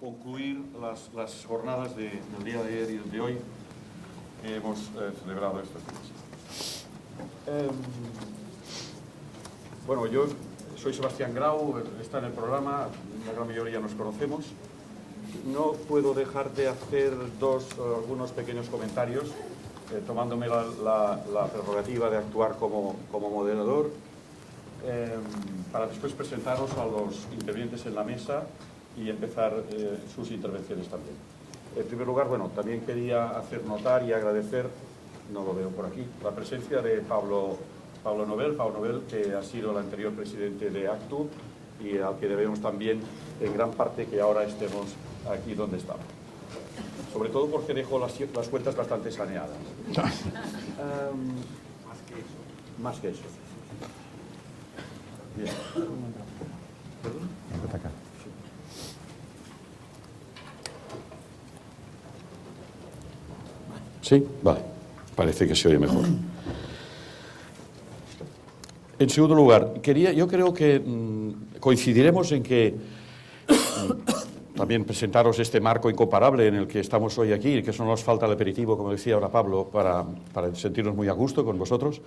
concluir las jornadas del día de ayer y de hoy. Hemos celebrado estas fechas. Bueno, yo soy Sebastián Grau, está en el programa, la gran mayoría nos conocemos. No puedo dejar de hacer algunos pequeños comentarios, tomándome la prerrogativa de actuar como moderador, para después presentaros a los intervinientes en la mesa y empezar sus intervenciones también. En primer lugar, bueno, también quería hacer notar y agradecer, no lo veo por aquí, la presencia de Pablo Nobel, que ha sido el anterior presidente de ACTU y al que debemos también en gran parte que ahora estemos aquí donde estamos. Sobre todo porque dejó las cuentas bastante saneadas. Más que eso. Bien. ¿Perdón? Sí, vale. Parece que se oye mejor. En segundo lugar, yo creo que coincidiremos en que también presentaros este marco incomparable en el que estamos hoy aquí, que solo nos falta el aperitivo, como decía ahora Pablo, para sentirnos muy a gusto con vosotros.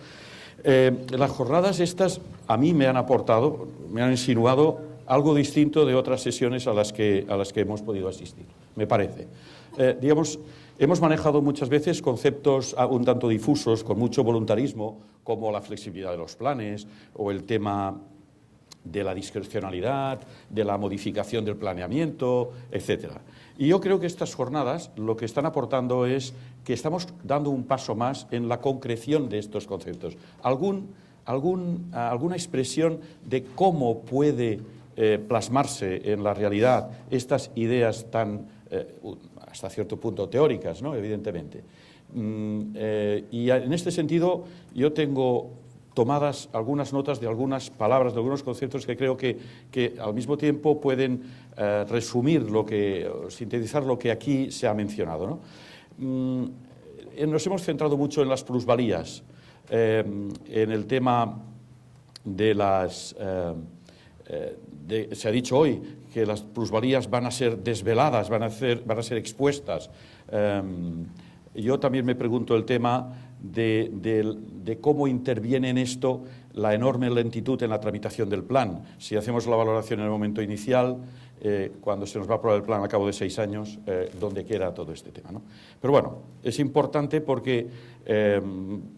Las jornadas estas a mí me han aportado, me han insinuado algo distinto de otras sesiones a las que hemos podido asistir, me parece. Digamos, hemos manejado muchas veces conceptos un tanto difusos, con mucho voluntarismo, como la flexibilidad de los planes o el tema de la discrecionalidad, de la modificación del planeamiento, etc. Y yo creo que estas jornadas lo que están aportando es que estamos dando un paso más en la concreción de estos conceptos. Alguna expresión de cómo puede plasmarse en la realidad estas ideas tan, hasta cierto punto, teóricas, ¿no? Evidentemente. Y en este sentido yo tengo tomadas algunas notas de algunas palabras, de algunos conceptos que creo que al mismo tiempo pueden resumir sintetizar lo que aquí se ha mencionado, ¿no? Nos hemos centrado mucho en las plusvalías, en el tema de se ha dicho hoy que las plusvalías van a ser desveladas, van a ser expuestas. Yo también me pregunto el tema de cómo interviene en esto la enorme lentitud en la tramitación del plan. Si hacemos la valoración en el momento inicial, cuando se nos va a aprobar el plan al cabo de 6 años, ¿dónde queda todo este tema, ¿no? Pero bueno, es importante porque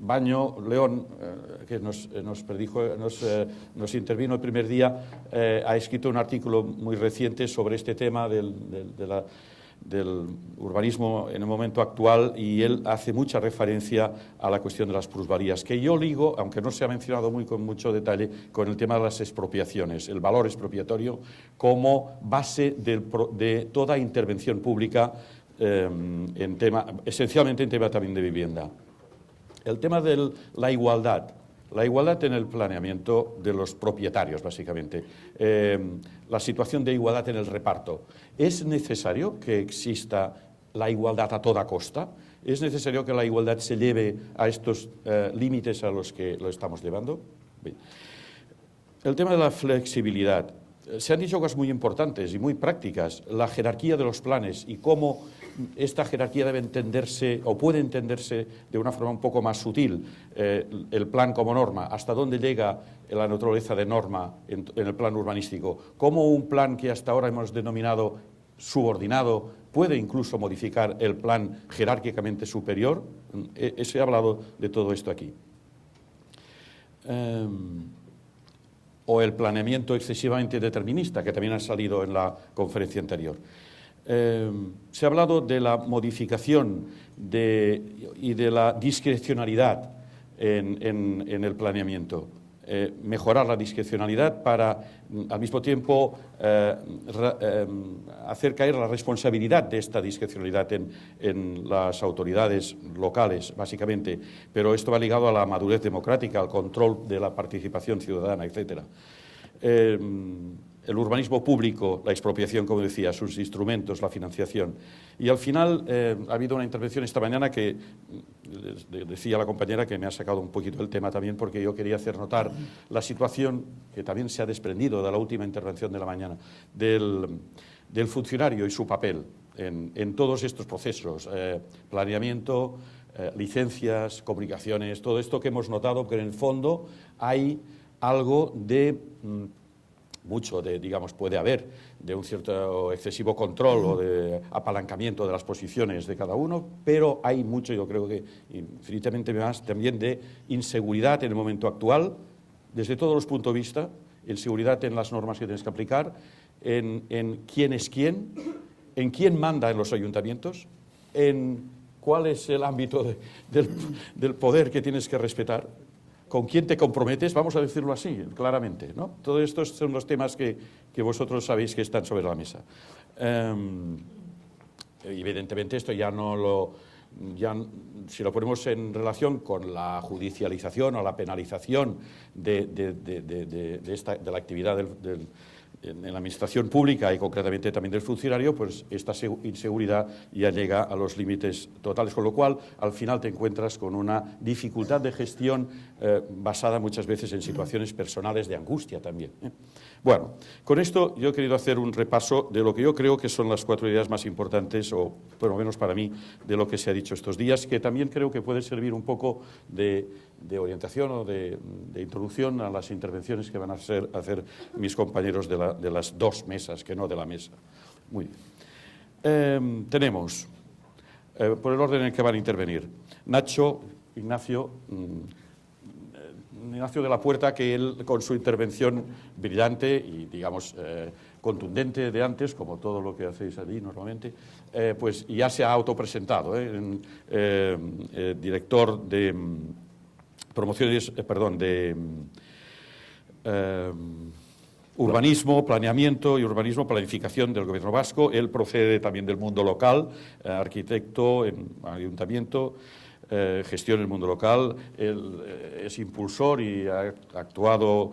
Baño León, que nos intervino el primer día, ha escrito un artículo muy reciente sobre este tema del urbanismo en el momento actual, y él hace mucha referencia a la cuestión de las plusvalías, que yo ligo, aunque no se ha mencionado con mucho detalle, con el tema de las expropiaciones, el valor expropiatorio como base de toda intervención pública, esencialmente en tema también de vivienda. El tema de la igualdad en el planeamiento de los propietarios, básicamente. La situación de igualdad en el reparto. ¿Es necesario que exista la igualdad a toda costa? ¿Es necesario que la igualdad se lleve a estos límites a los que lo estamos llevando? Bien. El tema de la flexibilidad. Se han dicho cosas muy importantes y muy prácticas. La jerarquía de los planes y cómo esta jerarquía debe entenderse o puede entenderse de una forma un poco más sutil. El plan como norma, hasta dónde llega la naturaleza de norma en el plan urbanístico, cómo un plan que hasta ahora hemos denominado subordinado puede incluso modificar el plan jerárquicamente superior. Se ha hablado de todo esto aquí. O el planeamiento excesivamente determinista, que también ha salido en la conferencia anterior. Se ha hablado de la modificación y de la discrecionalidad en el planeamiento. Mejorar la discrecionalidad para, al mismo tiempo, hacer caer la responsabilidad de esta discrecionalidad en las autoridades locales, básicamente. Pero esto va ligado a la madurez democrática, al control de la participación ciudadana, etc. El urbanismo público, la expropiación, como decía, sus instrumentos, la financiación. Y al final ha habido una intervención esta mañana que decía la compañera que me ha sacado un poquito el tema también, porque yo quería hacer notar la situación que también se ha desprendido de la última intervención de la mañana, del funcionario y su papel en todos estos procesos, planeamiento, licencias, comunicaciones, todo esto que hemos notado que en el fondo hay algo de, mucho de, digamos, puede haber, de un cierto excesivo control o de apalancamiento de las posiciones de cada uno, pero hay mucho, yo creo que infinitamente más, también de inseguridad en el momento actual, desde todos los puntos de vista, inseguridad en las normas que tienes que aplicar, en quién es quién, en quién manda en los ayuntamientos, en cuál es el ámbito del poder que tienes que respetar, con quién te comprometes, vamos a decirlo así, claramente, ¿no? Todos estos son los temas que vosotros sabéis que están sobre la mesa. Evidentemente esto ya no lo... si lo ponemos en relación con la judicialización o la penalización de la actividad en la administración pública y concretamente también del funcionario, pues esta inseguridad ya llega a los límites totales, con lo cual al final te encuentras con una dificultad de gestión basada muchas veces en situaciones personales de angustia también. Bueno, con esto yo he querido hacer un repaso de lo que yo creo que son las 4 ideas más importantes, o por lo menos para mí, de lo que se ha dicho estos días, que también creo que puede servir un poco de orientación o de introducción a las intervenciones que van a hacer mis compañeros de las 2 mesas, que no de la mesa. Muy bien. Tenemos, por el orden en el que van a intervenir, Ignacio de la Puerta, que él, con su intervención brillante y, digamos, contundente de antes, como todo lo que hacéis allí normalmente, pues ya se ha autopresentado, director de promociones, urbanismo, planeamiento y urbanismo, planificación del Gobierno vasco. Él procede también del mundo local, arquitecto en ayuntamiento, gestión en el mundo local. Él es impulsor y ha actuado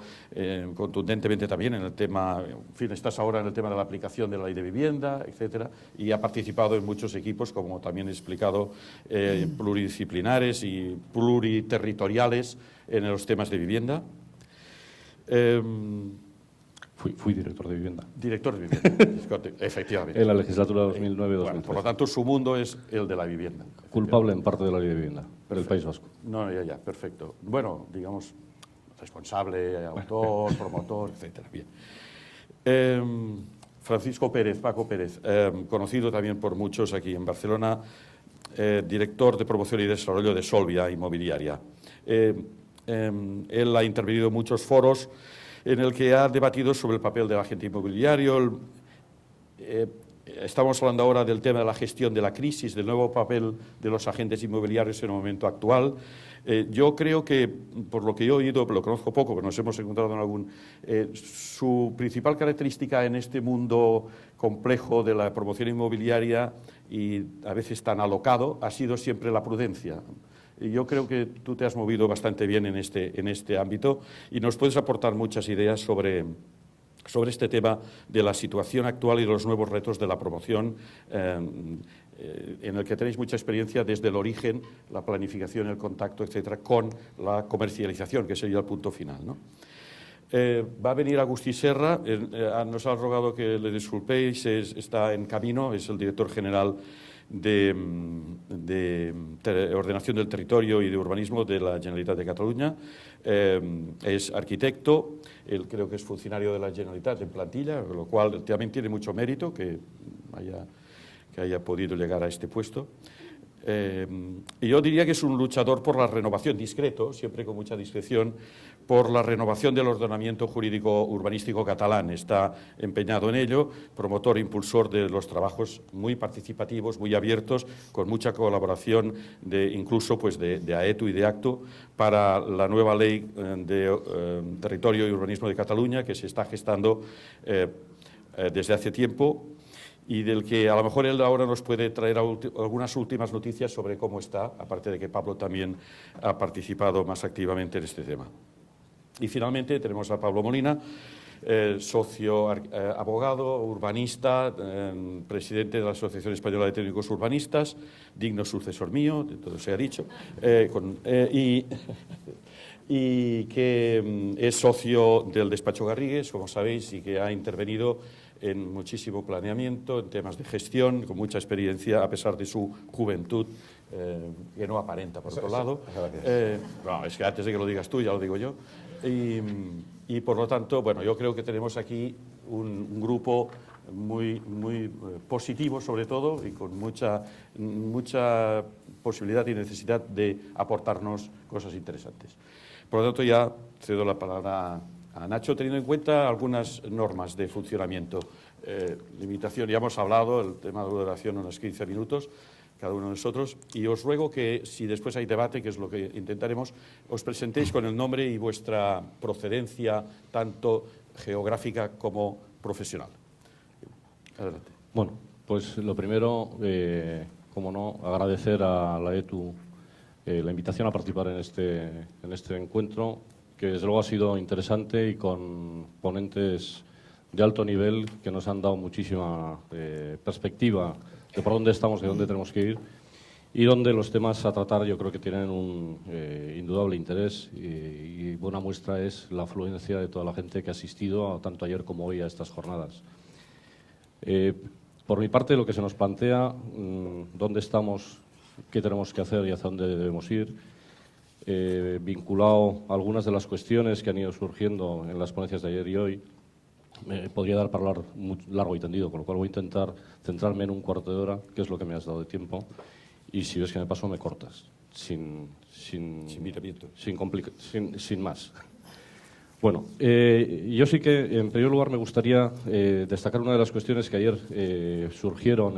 contundentemente también en el tema, en fin, estás ahora en el tema de la aplicación de la ley de vivienda, etcétera, y ha participado en muchos equipos, como también he explicado, pluridisciplinares y pluriterritoriales en los temas de vivienda. Fui director de vivienda. Director de vivienda, efectivamente. En la legislatura 2009-2013. Bueno, por lo tanto, su mundo es el de la vivienda. Culpable en parte de la ley de vivienda, del País Vasco. No, ya, perfecto. Bueno, digamos, responsable, autor, promotor, etcétera. Bien. Francisco Pérez, Paco Pérez, conocido también por muchos aquí en Barcelona, director de promoción y desarrollo de Solvia Inmobiliaria. Él ha intervenido en muchos foros en el que ha debatido sobre el papel del agente inmobiliario. Estamos hablando ahora del tema de la gestión de la crisis, del nuevo papel de los agentes inmobiliarios en el momento actual. Yo creo que, por lo que yo he oído, lo conozco poco, pero nos hemos encontrado en algún... su principal característica en este mundo complejo de la promoción inmobiliaria y a veces tan alocado ha sido siempre la prudencia. Yo creo que tú te has movido bastante bien en este ámbito y nos puedes aportar muchas ideas sobre este tema de la situación actual y de los nuevos retos de la promoción, en el que tenéis mucha experiencia desde el origen, la planificación, el contacto, etcétera, con la comercialización, que sería el punto final, ¿no? Va a venir Agustí Serra, nos ha rogado que le disculpéis, está en camino, es el director general de ordenación del territorio y de urbanismo de la Generalitat de Cataluña. Es arquitecto, él creo que es funcionario de la Generalitat en plantilla, lo cual también tiene mucho mérito que haya podido llegar a este puesto. Y yo diría que es un luchador por la renovación, discreto, siempre con mucha discreción, por la renovación del ordenamiento jurídico urbanístico catalán. Está empeñado en ello, promotor e impulsor de los trabajos muy participativos, muy abiertos, con mucha colaboración incluso pues de AETU y de ACTU para la nueva ley de territorio y urbanismo de Cataluña, que se está gestando desde hace tiempo, y del que a lo mejor él ahora nos puede traer algunas últimas noticias sobre cómo está, aparte de que Pablo también ha participado más activamente en este tema. Y finalmente tenemos a Pablo Molina, socio, abogado, urbanista, presidente de la Asociación Española de Técnicos Urbanistas, digno sucesor mío, de todo se ha dicho, y que es socio del despacho Garrigues, como sabéis, y que ha intervenido en muchísimo planeamiento, en temas de gestión, con mucha experiencia, a pesar de su juventud, que no aparenta, por otro lado. No, es que antes de que lo digas tú, ya lo digo yo. Y por lo tanto, bueno, yo creo que tenemos aquí un grupo muy positivo, sobre todo, y con mucha posibilidad y necesidad de aportarnos cosas interesantes. Por lo tanto, ya cedo la palabra a Nacho, teniendo en cuenta algunas normas de funcionamiento. Limitación, ya hemos hablado, el tema de duración unos 15 minutos, cada uno de nosotros, y os ruego que, si después hay debate, que es lo que intentaremos, os presentéis con el nombre y vuestra procedencia, tanto geográfica como profesional. Adelante. Bueno, pues lo primero, como no, agradecer a la ETU la invitación a participar en este encuentro, que desde luego ha sido interesante y con ponentes de alto nivel que nos han dado muchísima perspectiva de por dónde estamos y dónde tenemos que ir, y donde los temas a tratar yo creo que tienen un indudable interés y buena muestra es la afluencia de toda la gente que ha asistido tanto ayer como hoy a estas jornadas. Por mi parte, lo que se nos plantea, dónde estamos, qué tenemos que hacer y hacia dónde debemos ir, vinculado a algunas de las cuestiones que han ido surgiendo en las ponencias de ayer y hoy, me podría dar para hablar muy largo y tendido, con lo cual voy a intentar centrarme en un cuarto de hora, que es lo que me has dado de tiempo, y si ves que me paso, me cortas, sin más. Bueno, yo sí que, en primer lugar, me gustaría destacar una de las cuestiones que ayer surgieron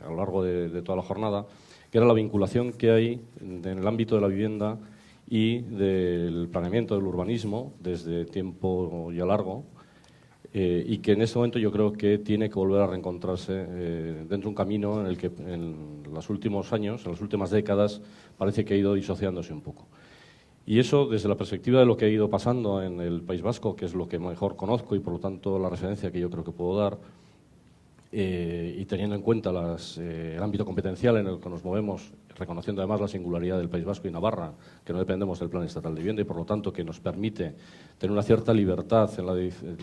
a lo largo de toda la jornada, que era la vinculación que hay en el ámbito de la vivienda y del planeamiento del urbanismo desde tiempo ya largo, y que en este momento yo creo que tiene que volver a reencontrarse dentro de un camino en el que en los últimos años, en las últimas décadas, parece que ha ido disociándose un poco. Y eso, desde la perspectiva de lo que ha ido pasando en el País Vasco, que es lo que mejor conozco y por lo tanto la referencia que yo creo que puedo dar, y teniendo en cuenta el ámbito competencial en el que nos movemos, reconociendo además la singularidad del País Vasco y Navarra, que no dependemos del Plan Estatal de Vivienda y por lo tanto que nos permite tener una cierta libertad en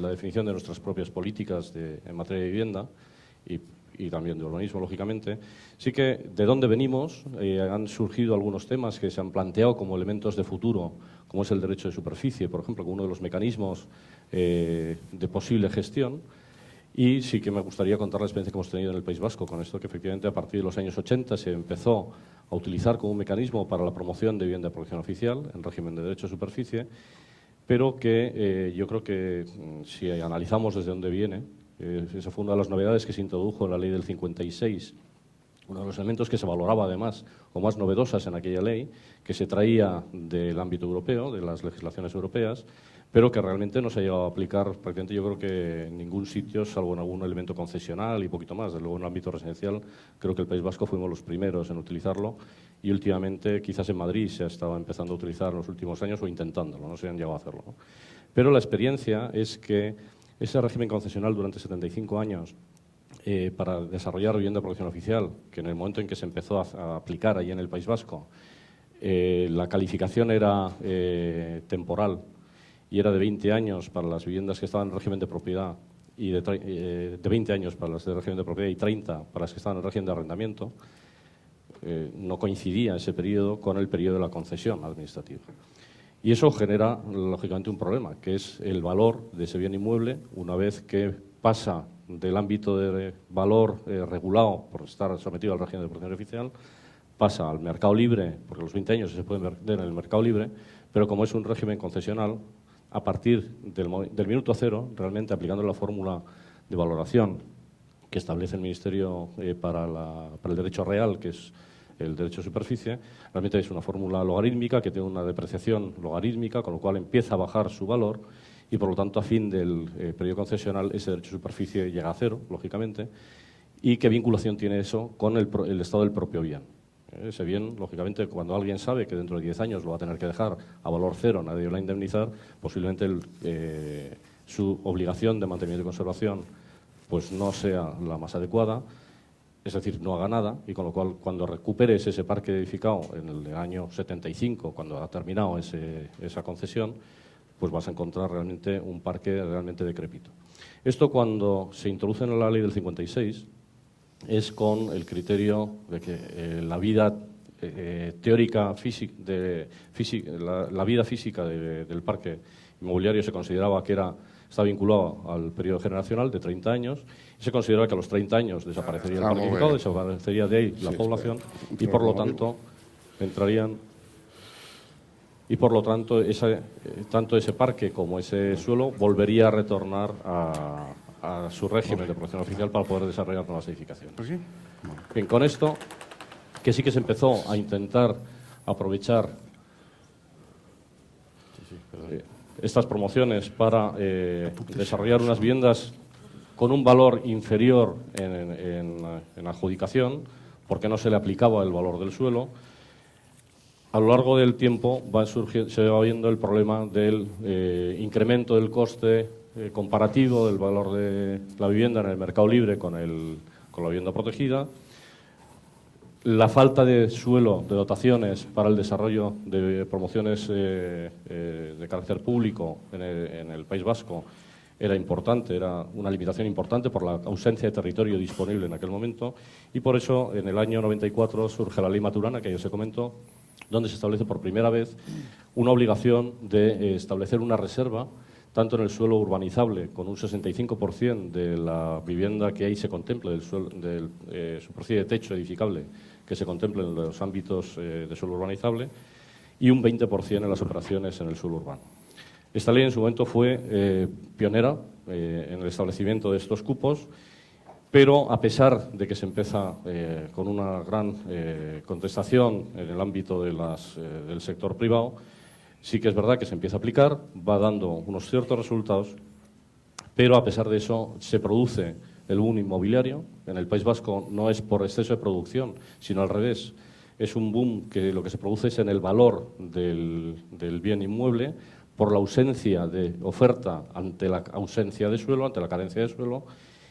la definición de nuestras propias políticas en materia de vivienda y también de urbanismo, lógicamente, sí que de dónde venimos han surgido algunos temas que se han planteado como elementos de futuro, como es el derecho de superficie, por ejemplo, como uno de los mecanismos de posible gestión. Y sí que me gustaría contar la experiencia que hemos tenido en el País Vasco con esto, que efectivamente a partir de los años 80 se empezó a utilizar como un mecanismo para la promoción de vivienda de protección oficial en régimen de derecho de superficie, pero que yo creo que si analizamos desde dónde viene, esa fue una de las novedades que se introdujo en la ley del 56, uno de los elementos que se valoraba además o más novedosas en aquella ley, que se traía del ámbito europeo, de las legislaciones europeas, pero que realmente no se ha llegado a aplicar prácticamente yo creo que en ningún sitio, salvo en algún elemento concesional y poquito más. Desde luego en el ámbito residencial creo que el País Vasco fuimos los primeros en utilizarlo y últimamente quizás en Madrid se ha estado empezando a utilizar en los últimos años o intentándolo, no se han llegado a hacerlo, ¿no? Pero la experiencia es que ese régimen concesional durante 75 años para desarrollar vivienda de protección oficial, que en el momento en que se empezó a aplicar allí en el País Vasco, la calificación era temporal, y era de 20 años para las viviendas que estaban en régimen de propiedad y de 20 años para las de régimen de propiedad y 30 para las que estaban en régimen de arrendamiento, no coincidía ese periodo con el periodo de la concesión administrativa. Y eso genera, lógicamente, un problema, que es el valor de ese bien inmueble una vez que pasa del ámbito de valor regulado por estar sometido al régimen de protección oficial, pasa al mercado libre, porque a los 20 años se puede vender en el mercado libre, pero como es un régimen concesional, a partir del minuto cero, realmente aplicando la fórmula de valoración que establece el Ministerio para el derecho real, que es el derecho de superficie, realmente es una fórmula logarítmica que tiene una depreciación logarítmica, con lo cual empieza a bajar su valor y, por lo tanto, a fin del periodo concesional, ese derecho de superficie llega a cero, lógicamente. ¿Y qué vinculación tiene eso con el estado del propio bien? Ese bien, lógicamente, cuando alguien sabe que dentro de 10 años lo va a tener que dejar a valor cero, nadie lo va a indemnizar, posiblemente su obligación de mantenimiento y conservación pues no sea la más adecuada, es decir, no haga nada, y con lo cual, cuando recuperes ese parque edificado en el año 75, cuando ha terminado esa concesión, pues vas a encontrar realmente un parque realmente decrépito. Esto, cuando se introduce en la ley del 56, es con el criterio de que la vida teórica, la vida física del parque inmobiliario se consideraba que está vinculado al periodo generacional de 30 años, y se consideraba que a los 30 años desaparecería el parque edificado, desaparecería de ahí la población, y por lo tanto entrarían, y por lo tanto tanto ese parque como ese suelo volvería a retornar a su régimen de protección oficial para poder desarrollar nuevas edificaciones. Pues sí. Bien, con esto, que sí que se empezó a intentar aprovechar estas promociones para desarrollar unas viviendas con un valor inferior en adjudicación, porque no se le aplicaba el valor del suelo. A lo largo del tiempo se va viendo el problema del incremento del coste comparativo del valor de la vivienda en el mercado libre con la vivienda protegida, la falta de suelo, de dotaciones para el desarrollo de promociones de carácter público en el País Vasco era importante, era una limitación importante por la ausencia de territorio disponible en aquel momento, y por eso en el año 94 surge la Ley Maturana, que ya se comentó, donde se establece por primera vez una obligación de establecer una reserva tanto en el suelo urbanizable, con un 65% de la vivienda que ahí se contemple, del superficie de techo edificable que se contemple en los ámbitos de suelo urbanizable, y un 20% en las operaciones en el suelo urbano. Esta ley en su momento fue pionera en el establecimiento de estos cupos, pero a pesar de que se empieza con una gran contestación en el ámbito del sector privado, sí que es verdad que se empieza a aplicar, va dando unos ciertos resultados, pero a pesar de eso se produce el boom inmobiliario. En el País Vasco no es por exceso de producción, sino al revés. Es un boom que lo que se produce es en el valor del bien inmueble por la ausencia de oferta ante la ausencia de suelo, ante la carencia de suelo,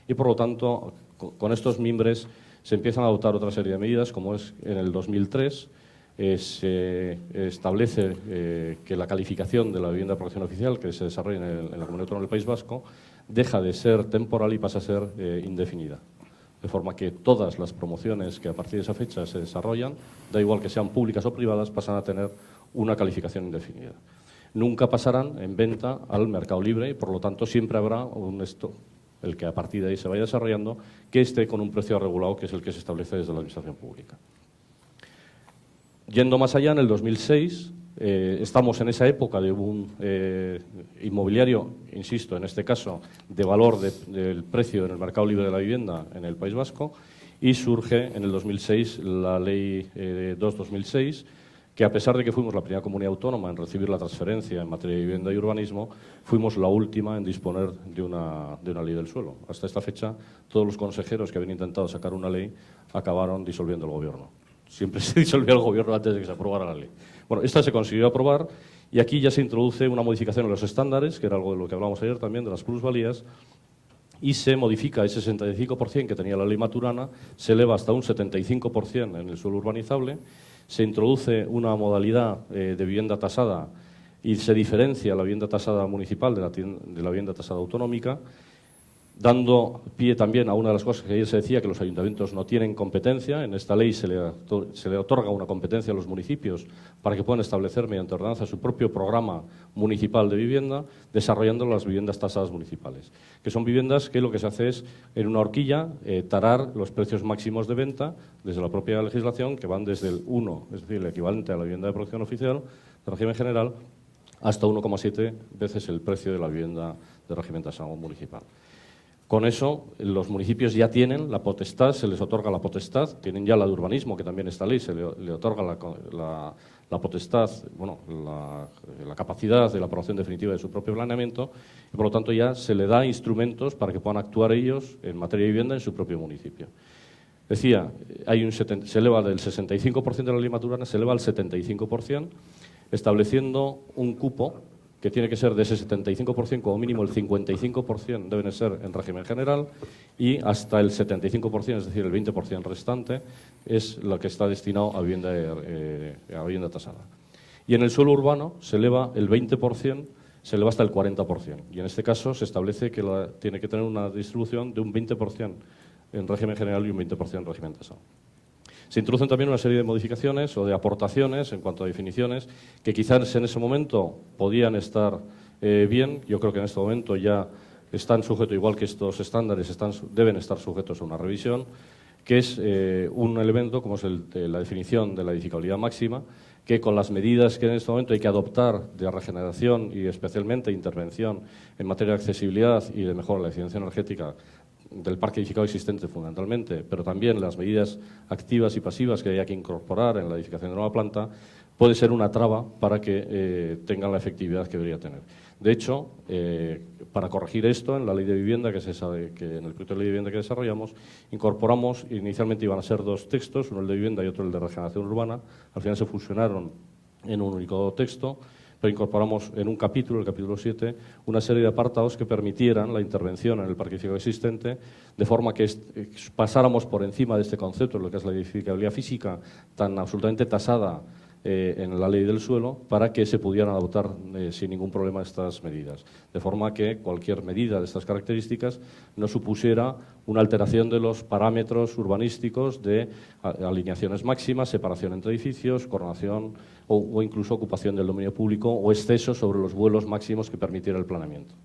y por lo tanto con estos mimbres se empiezan a adoptar otra serie de medidas, como es en el 2003 se establece que la calificación de la vivienda de protección oficial que se desarrolla en la Comunidad Autónoma del País Vasco deja de ser temporal y pasa a ser indefinida. De forma que todas las promociones que a partir de esa fecha se desarrollan, da igual que sean públicas o privadas, pasan a tener una calificación indefinida. Nunca pasarán en venta al mercado libre y, por lo tanto, siempre habrá un stock, el que a partir de ahí se vaya desarrollando, que esté con un precio regulado, que es el que se establece desde la Administración Pública. Yendo más allá, en el 2006, estamos en esa época de boom inmobiliario, insisto, en este caso, de valor del precio en el mercado libre de la vivienda en el País Vasco, y surge en el 2006 la Ley 2-2006, que a pesar de que fuimos la primera comunidad autónoma en recibir la transferencia en materia de vivienda y urbanismo, fuimos la última en disponer de una ley del suelo. Hasta esta fecha, todos los consejeros que habían intentado sacar una ley acabaron disolviendo el gobierno. Siempre se disolvía el gobierno antes de que se aprobara la ley. Bueno, esta se consiguió aprobar y aquí ya se introduce una modificación en los estándares, que era algo de lo que hablábamos ayer también, de las plusvalías, y se modifica ese 65% que tenía la ley Maturana, se eleva hasta un 75% en el suelo urbanizable, se introduce una modalidad de vivienda tasada y se diferencia la vivienda tasada municipal de la vivienda tasada autonómica, dando pie también a una de las cosas que ayer se decía, que los ayuntamientos no tienen competencia. En esta ley se le otorga una competencia a los municipios para que puedan establecer mediante ordenanza su propio programa municipal de vivienda, desarrollando las viviendas tasadas municipales, que son viviendas que lo que se hace es, en una horquilla, tarar los precios máximos de venta desde la propia legislación, que van desde el 1, es decir, el equivalente a la vivienda de protección oficial de régimen general, hasta 1,7 veces el precio de la vivienda de régimen tasado municipal. Con eso, los municipios ya tienen la potestad, se les otorga la potestad, tienen ya la de urbanismo, que también esta ley se le otorga la potestad, bueno, la capacidad de la aprobación definitiva de su propio planeamiento, y por lo tanto ya se le da instrumentos para que puedan actuar ellos en materia de vivienda en su propio municipio. Decía, se eleva del 65% de la ley Maturana, se eleva al 75%, estableciendo un cupo que tiene que ser de ese 75%, como mínimo el 55% deben ser en régimen general, y hasta el 75%, es decir, el 20% restante, es lo que está destinado a vivienda tasada. Y en el suelo urbano se eleva el 20% se eleva hasta el 40%. Y en este caso se establece que tiene que tener una distribución de un 20% en régimen general y un 20% en régimen tasado. Se introducen también una serie de modificaciones o de aportaciones en cuanto a definiciones que quizás en ese momento podían estar bien. Yo creo que en este momento ya están sujetos, igual que estos estándares, deben estar sujetos a una revisión, que es un elemento como es la definición de la edificabilidad máxima, que con las medidas que en este momento hay que adoptar de regeneración y especialmente intervención en materia de accesibilidad y de mejora de la eficiencia energética del parque edificado existente fundamentalmente, pero también las medidas activas y pasivas que haya que incorporar en la edificación de nueva planta, puede ser una traba para que tengan la efectividad que debería tener. De hecho, para corregir esto, en la ley de vivienda, que en el proyecto de ley de vivienda que desarrollamos, incorporamos, inicialmente iban a ser dos textos, uno el de vivienda y otro el de regeneración urbana, al final se fusionaron en un único texto, pero incorporamos en un capítulo, el capítulo 7, una serie de apartados que permitieran la intervención en el parque edificado existente, de forma que pasáramos por encima de este concepto, lo que es la edificabilidad física, tan absolutamente tasada en la ley del suelo, para que se pudieran adoptar sin ningún problema estas medidas. De forma que cualquier medida de estas características no supusiera una alteración de los parámetros urbanísticos de alineaciones máximas, separación entre edificios, coronación o incluso ocupación del dominio público o exceso sobre los vuelos máximos que permitiera el planeamiento.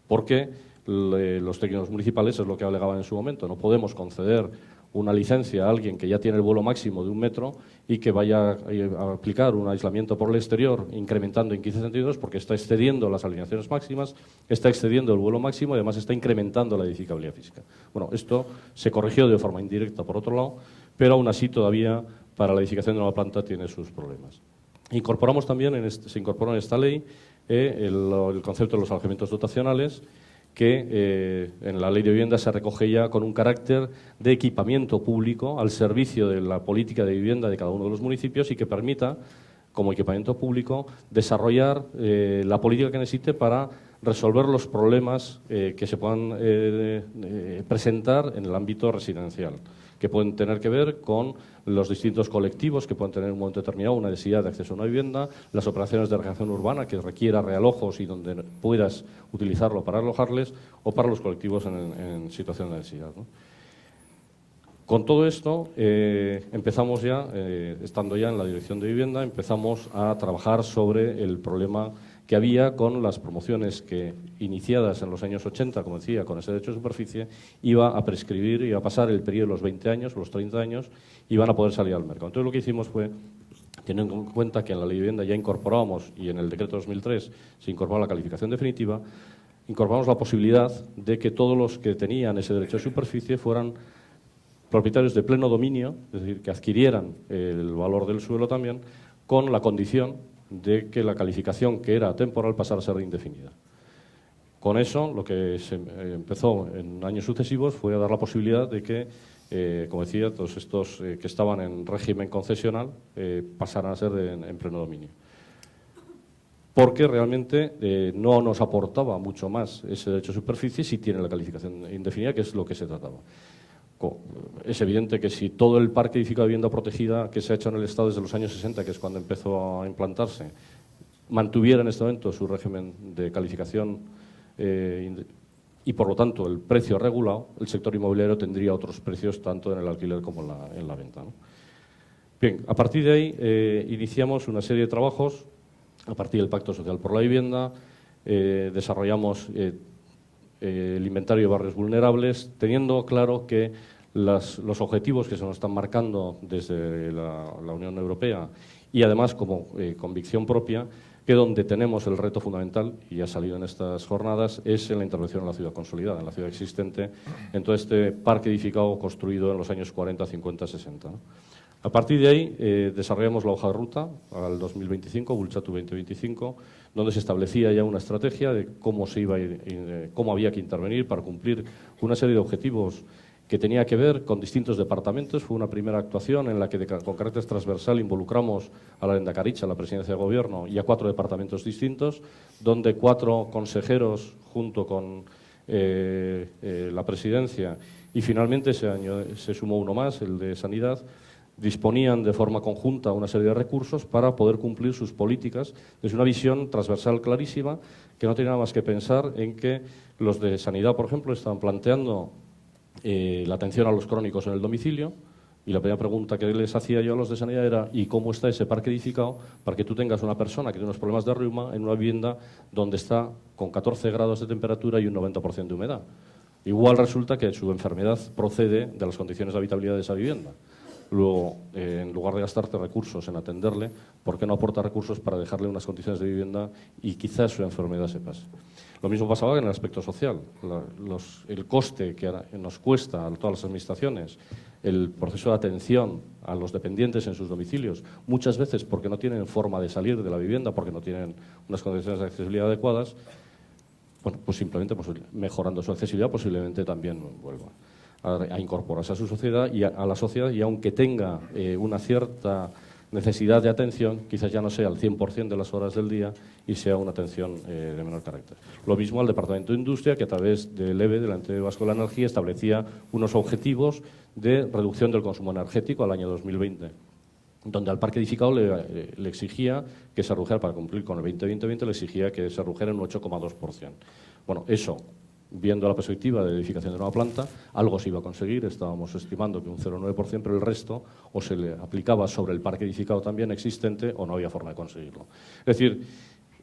Porque los técnicos municipales, es lo que alegaban en su momento, no podemos conceder una licencia a alguien que ya tiene el vuelo máximo de 1 metro y que vaya a aplicar un aislamiento por el exterior incrementando en 15 centímetros porque está excediendo las alineaciones máximas, está excediendo el vuelo máximo y además está incrementando la edificabilidad física. Bueno, esto se corrigió de forma indirecta por otro lado, pero aún así todavía para la edificación de una planta tiene sus problemas. Incorporamos también, se incorporó en esta ley el concepto de los alojamientos dotacionales, que en la ley de vivienda se recoge ya con un carácter de equipamiento público al servicio de la política de vivienda de cada uno de los municipios y que permita, como equipamiento público, desarrollar la política que necesite para resolver los problemas que se puedan presentar en el ámbito residencial, que pueden tener que ver con los distintos colectivos que pueden tener en un momento determinado una necesidad de acceso a una vivienda, las operaciones de regeneración urbana que requiera realojos y donde puedas utilizarlo para alojarles, o para los colectivos en situación de necesidad, ¿no? Con todo esto, empezamos ya, estando ya en la Dirección de Vivienda, empezamos a trabajar sobre el problema que había con las promociones que, iniciadas en los años 80, como decía, con ese derecho de superficie, iba a prescribir, iba a pasar el periodo de los 20 años, los 30 años, y van a poder salir al mercado. Entonces, lo que hicimos fue, teniendo en cuenta que en la Ley de Vivienda ya incorporábamos, y en el Decreto 2003 se incorporó la calificación definitiva, incorporamos la posibilidad de que todos los que tenían ese derecho de superficie fueran propietarios de pleno dominio, es decir, que adquirieran el valor del suelo también, con la condición de que la calificación que era temporal pasara a ser indefinida. Con eso, lo que se empezó en años sucesivos fue a dar la posibilidad de que, como decía, todos estos que estaban en régimen concesional pasaran a ser en pleno dominio. Porque realmente no nos aportaba mucho más ese derecho de superficie si tiene la calificación indefinida, que es lo que se trataba. Es evidente que si todo el parque edificado de vivienda protegida que se ha hecho en el Estado desde los años 60, que es cuando empezó a implantarse, mantuviera en este momento su régimen de calificación y, por lo tanto, el precio regulado, el sector inmobiliario tendría otros precios tanto en el alquiler como en la venta, ¿no? Bien, a partir de ahí iniciamos una serie de trabajos, a partir del Pacto Social por la Vivienda, desarrollamos el inventario de barrios vulnerables, teniendo claro que los objetivos que se nos están marcando desde la Unión Europea y además como convicción propia, que donde tenemos el reto fundamental, y ha salido en estas jornadas, es en la intervención en la ciudad consolidada, en la ciudad existente, en todo este parque edificado construido en los años 40, 50, 60, ¿no? A partir de ahí desarrollamos la hoja de ruta al 2025, Bultzatu 2025, donde se establecía ya una estrategia de cómo se iba a ir, cómo había que intervenir para cumplir una serie de objetivos que tenía que ver con distintos departamentos. Fue una primera actuación en la que con carácter transversal involucramos a la Lehendakaritza, a la Presidencia de Gobierno, y a 4 departamentos distintos, donde 4 consejeros junto con la Presidencia, y finalmente se sumó uno más, el de Sanidad, disponían de forma conjunta una serie de recursos para poder cumplir sus políticas desde una visión transversal clarísima, que no tenía nada más que pensar en que los de sanidad, por ejemplo, estaban planteando la atención a los crónicos en el domicilio, y la primera pregunta que les hacía yo a los de sanidad era ¿y cómo está ese parque edificado para que tú tengas una persona que tiene unos problemas de reuma en una vivienda donde está con 14 grados de temperatura y un 90% de humedad? Igual resulta que su enfermedad procede de las condiciones de habitabilidad de esa vivienda. Luego, en lugar de gastarte recursos en atenderle, ¿por qué no aporta recursos para dejarle unas condiciones de vivienda y quizás su enfermedad se pase? Lo mismo pasaba en el aspecto social. El coste que nos cuesta a todas las administraciones el proceso de atención a los dependientes en sus domicilios, muchas veces porque no tienen forma de salir de la vivienda, porque no tienen unas condiciones de accesibilidad adecuadas, bueno, pues simplemente mejorando su accesibilidad posiblemente también vuelva a incorporarse a su sociedad y a la sociedad, y aunque tenga una cierta necesidad de atención, quizás ya no sea al 100% de las horas del día y sea una atención de menor carácter. Lo mismo al Departamento de Industria, que a través del EVE, del Ente Vasco de la Energía, establecía unos objetivos de reducción del consumo energético al año 2020, donde al parque edificado le exigía que se redujera, para cumplir con el 2020, le exigía que se redujera un 8,2%. Bueno, eso, viendo la perspectiva de edificación de nueva planta, algo se iba a conseguir, estábamos estimando que un 0,9%, pero el resto o se le aplicaba sobre el parque edificado también existente o no había forma de conseguirlo. Es decir,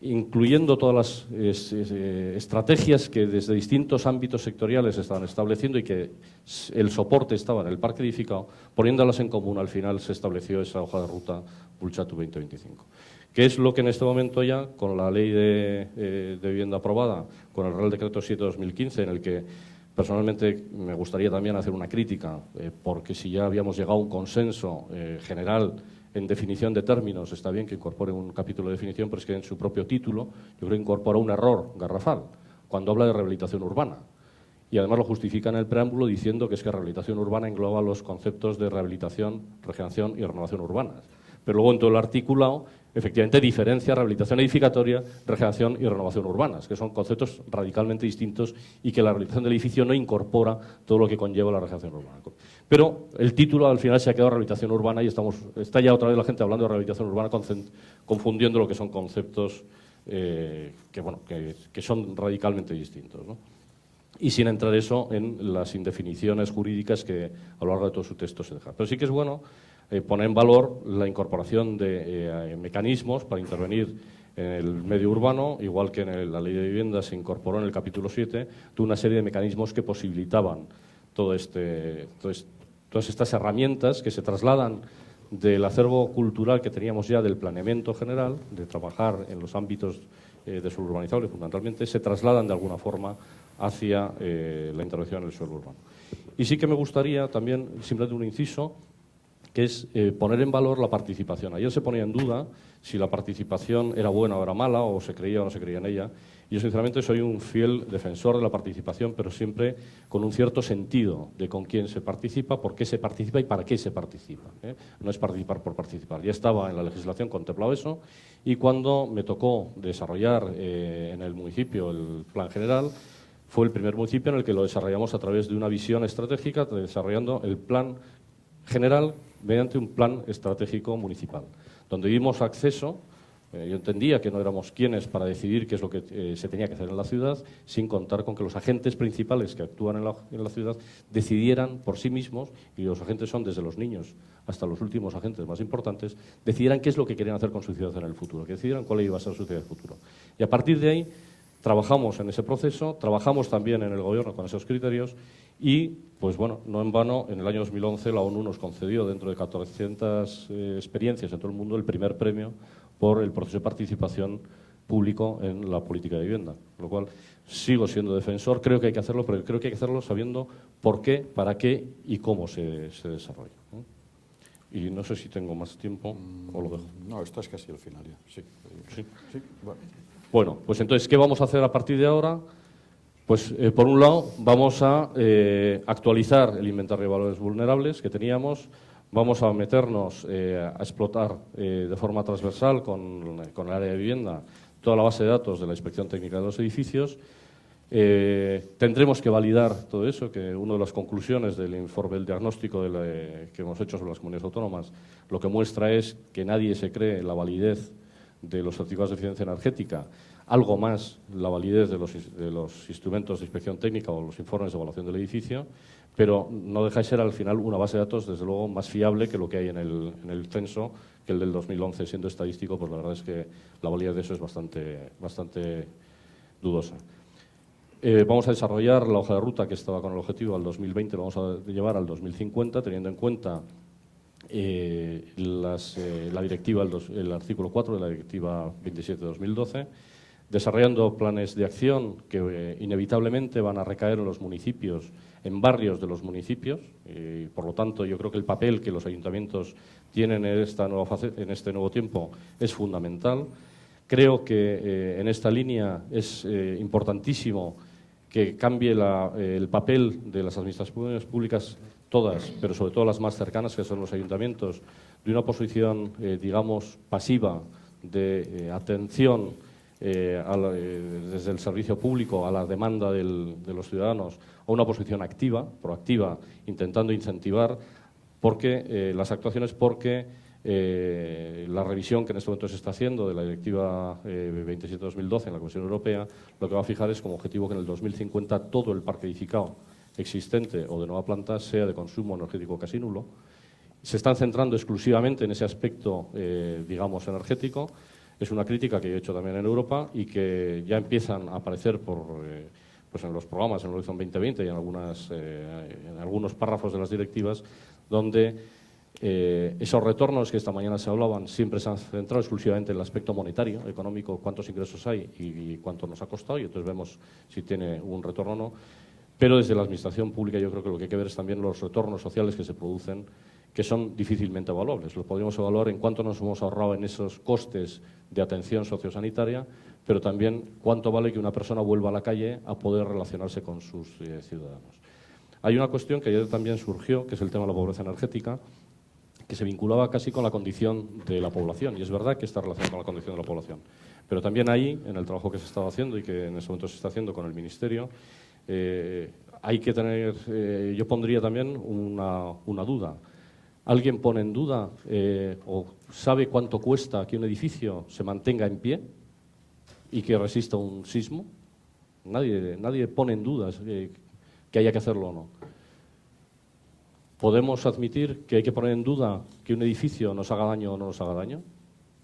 incluyendo todas las estrategias que desde distintos ámbitos sectoriales se estaban estableciendo y que el soporte estaba en el parque edificado, poniéndolas en común, al final se estableció esa hoja de ruta Bultxatu 2025. ¿Qué es lo que en este momento ya, con la ley de vivienda aprobada, con el Real Decreto 7/2015, en el que personalmente me gustaría también hacer una crítica, porque si ya habíamos llegado a un consenso general en definición de términos, está bien que incorpore un capítulo de definición, pero es que en su propio título yo creo que incorpora un error garrafal cuando habla de rehabilitación urbana. Y además lo justifica en el preámbulo diciendo que es que rehabilitación urbana engloba los conceptos de rehabilitación, regeneración y renovación urbanas. Pero luego en todo el articulado, efectivamente, diferencia rehabilitación edificatoria, regeneración y renovación urbanas, que son conceptos radicalmente distintos y que la rehabilitación del edificio no incorpora todo lo que conlleva la regeneración urbana. Pero el título al final se ha quedado rehabilitación urbana y está ya otra vez la gente hablando de rehabilitación urbana confundiendo lo que son conceptos que son radicalmente distintos, ¿no? Y sin entrar eso en las indefiniciones jurídicas que a lo largo de todo su texto se deja. Pero sí que es bueno poner en valor la incorporación de mecanismos para intervenir en el medio urbano, igual que en la Ley de Vivienda se incorporó en el capítulo 7, de una serie de mecanismos que posibilitaban todas estas herramientas que se trasladan del acervo cultural que teníamos ya del planeamiento general, de trabajar en los ámbitos de suelo urbanizable fundamentalmente, se trasladan de alguna forma hacia la intervención en el suelo urbano. Y sí que me gustaría también, simplemente un inciso, que es poner en valor la participación. Ayer se ponía en duda si la participación era buena o era mala, o se creía o no se creía en ella. Y yo, sinceramente, soy un fiel defensor de la participación, pero siempre con un cierto sentido de con quién se participa, por qué se participa y para qué se participa. No es participar por participar. Ya estaba en la legislación contemplado eso, y cuando me tocó desarrollar en el municipio el plan general, fue el primer municipio en el que lo desarrollamos a través de una visión estratégica, desarrollando el plan general mediante un plan estratégico municipal, donde dimos acceso. Yo entendía que no éramos quienes para decidir qué es lo que se tenía que hacer en la ciudad, sin contar con que los agentes principales que actúan en la ciudad decidieran por sí mismos, y los agentes son desde los niños hasta los últimos agentes más importantes, decidieran qué es lo que querían hacer con su ciudad en el futuro, que decidieran cuál iba a ser su ciudad del futuro. Y a partir de ahí trabajamos en ese proceso, trabajamos también en el Gobierno con esos criterios y, pues bueno, no en vano, en el año 2011 la ONU nos concedió, dentro de 400 experiencias en todo el mundo, el primer premio por el proceso de participación público en la política de vivienda. Con lo cual, sigo siendo defensor, creo que hay que hacerlo, pero creo que hay que hacerlo sabiendo por qué, para qué y cómo se desarrolla, ¿no? Y no sé si tengo más tiempo o lo dejo. No, estás casi al final ya. Sí. Bueno. Bueno, pues entonces, ¿qué vamos a hacer a partir de ahora? Pues, por un lado, vamos a actualizar el inventario de valores vulnerables que teníamos, vamos a meternos a explotar de forma transversal con el área de vivienda toda la base de datos de la Inspección Técnica de los Edificios, Tendremos que validar todo eso, que una de las conclusiones del informe, del diagnóstico que hemos hecho sobre las comunidades autónomas, lo que muestra es que nadie se cree la validez de los certificados de eficiencia energética, algo más la validez de los instrumentos de inspección técnica o los informes de evaluación del edificio, pero no deja de ser al final una base de datos, desde luego, más fiable que lo que hay en el censo, que el del 2011, siendo estadístico, pues la verdad es que la validez de eso es bastante dudosa. Vamos a desarrollar la hoja de ruta que estaba con el objetivo al 2020, lo vamos a llevar al 2050, teniendo en cuenta la directiva, el artículo 4 de la Directiva 27 de 2012, desarrollando planes de acción que inevitablemente van a recaer en los municipios, en barrios de los municipios, y por lo tanto yo creo que el papel que los ayuntamientos tienen en este nuevo tiempo es fundamental. Creo que en esta línea es importantísimo que cambie el papel de las administraciones públicas todas, pero sobre todo las más cercanas, que son los ayuntamientos, de una posición, digamos, pasiva de atención desde el servicio público a la demanda de los ciudadanos, a una posición activa, proactiva, intentando incentivar las actuaciones, porque la revisión que en este momento se está haciendo de la Directiva 27-2012 en la Comisión Europea, lo que va a fijar es como objetivo que en el 2050 todo el parque edificado existente o de nueva planta sea de consumo energético casi nulo. Se están centrando exclusivamente en ese aspecto, digamos, energético. Es una crítica que yo he hecho también en Europa y que ya empiezan a aparecer pues en los programas, en el Horizon 2020 y en algunos párrafos de las directivas, donde esos retornos que esta mañana se hablaban siempre se han centrado exclusivamente en el aspecto monetario, económico, cuántos ingresos hay y cuánto nos ha costado, y entonces vemos si tiene un retorno o no. Pero desde la administración pública yo creo que lo que hay que ver es también los retornos sociales que se producen, que son difícilmente evaluables. Los podríamos evaluar en cuánto nos hemos ahorrado en esos costes de atención sociosanitaria, pero también cuánto vale que una persona vuelva a la calle a poder relacionarse con sus ciudadanos. Hay una cuestión que ayer también surgió, que es el tema de la pobreza energética, que se vinculaba casi con la condición de la población, y es verdad que está relacionado con la condición de la población. Pero también ahí, en el trabajo que se estaba haciendo y que en este momento se está haciendo con el Ministerio, hay que tener, yo pondría también una duda. ¿Alguien pone en duda o sabe cuánto cuesta que un edificio se mantenga en pie y que resista un sismo? Nadie pone en duda que haya que hacerlo o no. ¿Podemos admitir que hay que poner en duda que un edificio nos haga daño o no nos haga daño?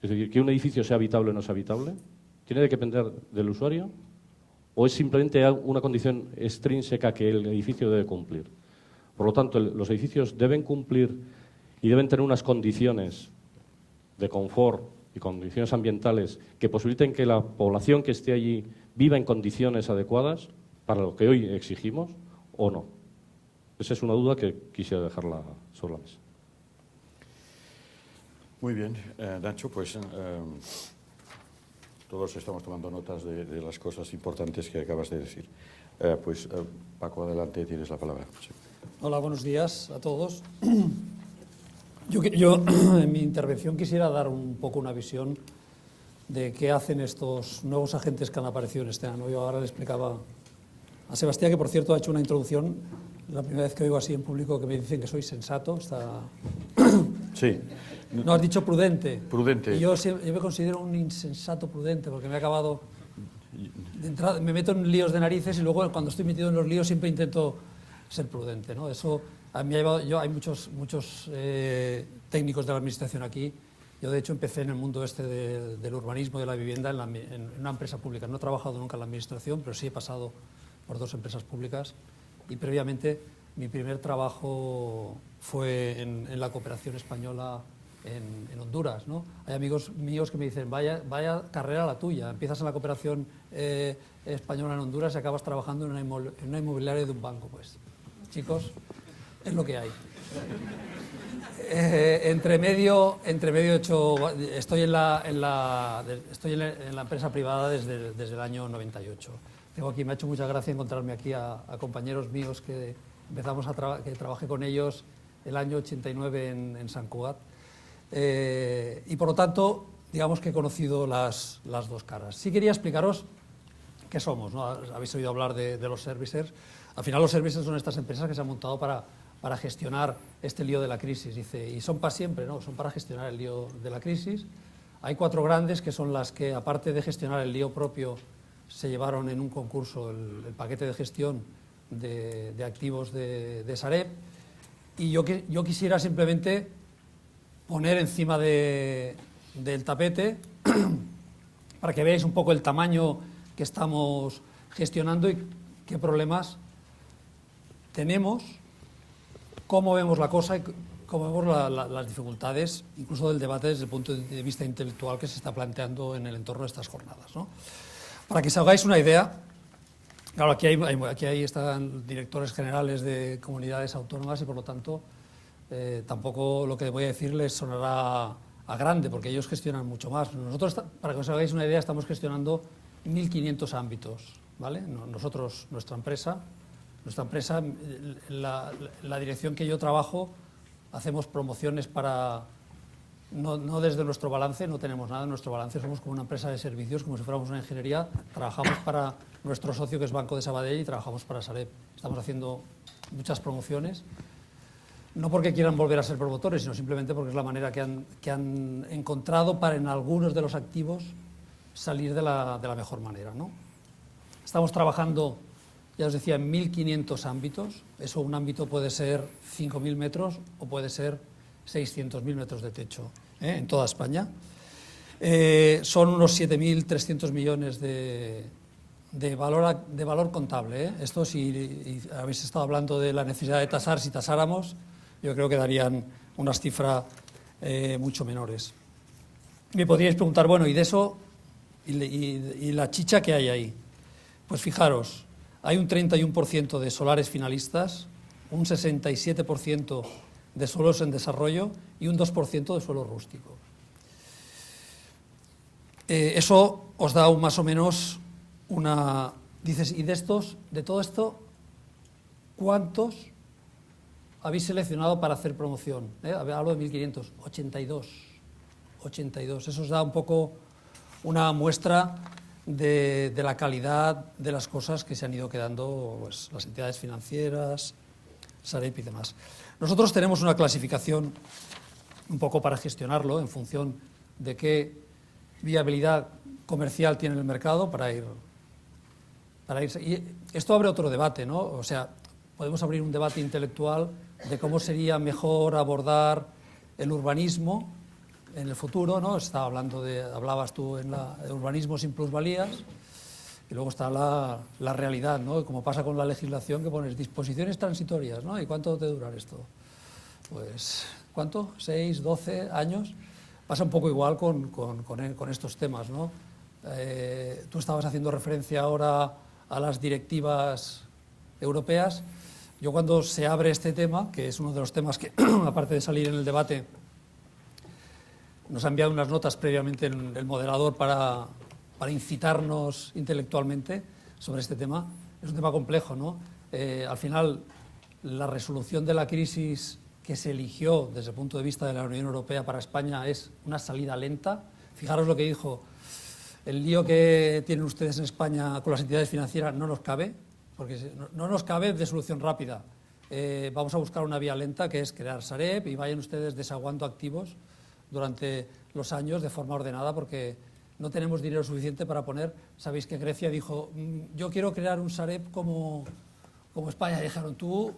Es decir, que un edificio sea habitable o no sea habitable. ¿Tiene que depender del usuario? ¿O es simplemente una condición extrínseca que el edificio debe cumplir? Por lo tanto, los edificios deben cumplir y deben tener unas condiciones de confort y condiciones ambientales que posibiliten que la población que esté allí viva en condiciones adecuadas para lo que hoy exigimos, o no. Esa es una duda que quisiera dejarla sobre la mesa. Muy bien, Nacho, pues todos estamos tomando notas de las cosas importantes que acabas de decir. Paco, adelante, tienes la palabra. Sí. Hola, buenos días a todos. Yo en mi intervención quisiera dar un poco una visión de qué hacen estos nuevos agentes que han aparecido en este año. Yo ahora le explicaba a Sebastián, que por cierto ha hecho una introducción, la primera vez que oigo así en público que me dicen que soy sensato. Sí. No, has dicho prudente. Prudente. Y yo me considero un insensato prudente, porque me he acabado... De entrada, me meto en líos de narices y luego cuando estoy metido en los líos siempre intento ser prudente, ¿no? Eso a mí hay muchos técnicos de la administración aquí. Yo de hecho empecé en el mundo del urbanismo, de la vivienda, en una empresa pública. No he trabajado nunca en la administración, pero sí he pasado por 2 empresas públicas, y previamente mi primer trabajo fue en la cooperación española en Honduras, ¿no? Hay amigos míos que me dicen, vaya carrera la tuya, empiezas en la cooperación española en Honduras y acabas trabajando en una inmobiliaria de un banco. Pues, chicos, es lo que hay. Entre medio he hecho, estoy en la empresa privada desde el año 98. Me ha hecho mucha gracia encontrarme aquí a compañeros míos que trabajé con ellos el año 89 en Sant Cugat. Y por lo tanto, digamos que he conocido las 2 caras. Sí quería explicaros ¿qué somos? ¿No? Habéis oído hablar de los servicers. Al final los servicers son estas empresas que se han montado para gestionar este lío de la crisis. Dice, y son para siempre, ¿no? Son para gestionar el lío de la crisis. Hay 4 grandes que son las que, aparte de gestionar el lío propio, se llevaron en un concurso el paquete de gestión de activos de Sareb. Y yo quisiera simplemente poner encima del tapete para que veáis un poco el tamaño que estamos gestionando y qué problemas tenemos, cómo vemos la cosa y cómo vemos las dificultades, incluso del debate desde el punto de vista intelectual que se está planteando en el entorno de estas jornadas, ¿no? Para que os hagáis una idea, claro, aquí están directores generales de comunidades autónomas y por lo tanto tampoco lo que voy a decir les sonará a grande, porque ellos gestionan mucho más. Nosotros, para que os hagáis una idea, estamos gestionando 1.500 ámbitos, ¿vale? Nosotros, nuestra empresa, la dirección que yo trabajo, hacemos promociones para, no desde nuestro balance, no tenemos nada en nuestro balance, somos como una empresa de servicios, como si fuéramos una ingeniería, trabajamos para nuestro socio que es Banco de Sabadell y trabajamos para Sareb. Estamos haciendo muchas promociones, no porque quieran volver a ser promotores, sino simplemente porque es la manera que han encontrado para en algunos de los activos salir de la mejor manera, ¿no? Estamos trabajando, ya os decía, en 1.500 ámbitos. Eso, un ámbito puede ser 5.000 metros o puede ser 600.000 metros de techo, en toda España. Son unos 7.300 millones de valor contable. Esto, si habéis estado hablando de la necesidad de tasar, si tasáramos, yo creo que darían unas cifras mucho menores. Me podríais preguntar, bueno, ¿y de eso? ¿Y la chicha que hay ahí? Pues fijaros, hay un 31% de solares finalistas, un 67% de suelos en desarrollo y un 2% de suelo rústico. Eso os da más o menos una... Dices, ¿y de todo esto, cuántos habéis seleccionado para hacer promoción? Hablo de 1.500, 82. Eso os da un poco una muestra de la calidad de las cosas que se han ido quedando, pues, las entidades financieras, Sareb y demás. Nosotros tenemos una clasificación un poco para gestionarlo en función de qué viabilidad comercial tiene el mercado para irse. Y esto abre otro debate, ¿no? O sea, podemos abrir un debate intelectual de cómo sería mejor abordar el urbanismo en el futuro, ¿no? Hablabas tú de urbanismo sin plusvalías, y luego está la realidad, ¿no? Como pasa con la legislación, que pones disposiciones transitorias, ¿no? ¿Y cuánto te dura esto? Pues, ¿cuánto? 6, 12 años. Pasa un poco igual con estos temas, ¿no? Tú estabas haciendo referencia ahora a las directivas europeas. Yo, cuando se abre este tema, que es uno de los temas que, aparte de salir en el debate, nos ha enviado unas notas previamente el moderador para incitarnos intelectualmente sobre este tema. Es un tema complejo, ¿no? Al final, la resolución de la crisis que se eligió desde el punto de vista de la Unión Europea para España es una salida lenta. Fijaros lo que dijo: el lío que tienen ustedes en España con las entidades financieras no nos cabe, porque no nos cabe de solución rápida. Vamos a buscar una vía lenta, que es crear Sareb, y vayan ustedes desaguando activos durante los años de forma ordenada, porque no tenemos dinero suficiente para poner. Sabéis que Grecia dijo, yo quiero crear un Sareb como España. Y dijeron, tú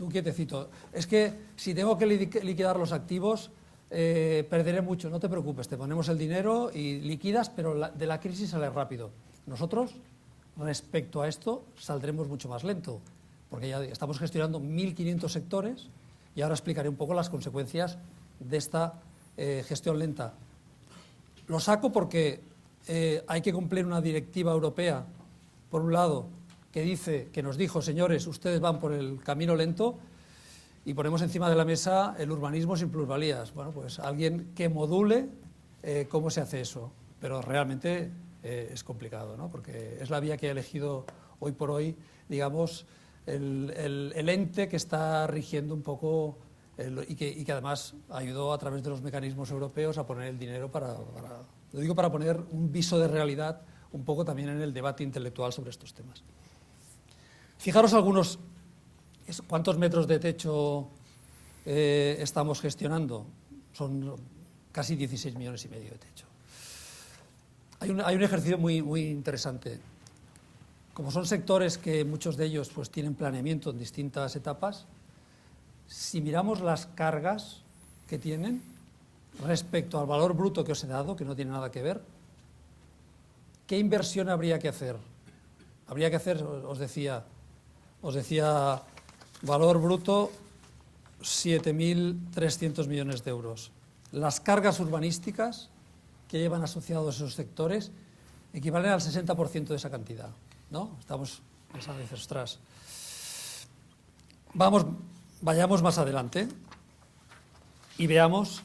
quietecito, es que si tengo que liquidar los activos, perderé mucho. No te preocupes, te ponemos el dinero y liquidas, pero de la crisis sales rápido. Nosotros, respecto a esto, saldremos mucho más lento, porque ya estamos gestionando 1.500 sectores, y ahora explicaré un poco las consecuencias de esta gestión lenta. Lo saco porque hay que cumplir una directiva europea, por un lado, que nos dijo, señores, ustedes van por el camino lento, y ponemos encima de la mesa el urbanismo sin plusvalías. Bueno, pues alguien que module cómo se hace eso, pero realmente es complicado, ¿no? Porque es la vía que ha elegido hoy por hoy, digamos, el ente que está rigiendo un poco y que además ayudó a través de los mecanismos europeos a poner el dinero para poner un viso de realidad un poco también en el debate intelectual sobre estos temas. Fijaros algunos, ¿cuántos metros de techo estamos gestionando? Son casi 16,5 millones de techo. Hay un ejercicio muy interesante. Como son sectores que muchos de ellos pues, tienen planeamiento en distintas etapas, si miramos las cargas que tienen respecto al valor bruto que os he dado, que no tiene nada que ver, ¿qué inversión habría que hacer? Habría que hacer, os decía, valor bruto 7.300 millones de euros. Las cargas urbanísticas que llevan asociados esos sectores equivalen al 60% de esa cantidad, ¿no? Estamos pensando, dices, ostras. Vayamos más adelante y veamos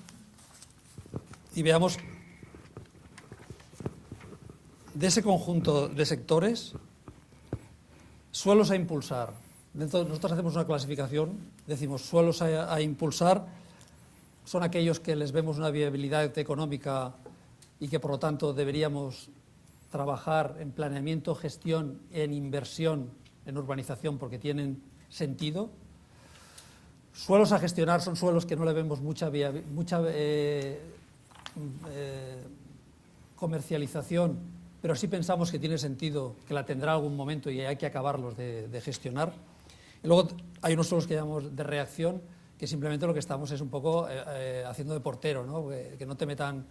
de ese conjunto de sectores, suelos a impulsar. Nosotros hacemos una clasificación, decimos suelos a impulsar, son aquellos que les vemos una viabilidad económica y que por lo tanto deberíamos trabajar en planeamiento, gestión, en inversión, en urbanización, porque tienen sentido. Suelos a gestionar son suelos que no le vemos mucha comercialización, pero sí pensamos que tiene sentido, que la tendrá algún momento y hay que acabarlos de gestionar. Y luego hay unos suelos que llamamos de reacción, que simplemente lo que estamos es un poco haciendo de portero, ¿no? Que no te metan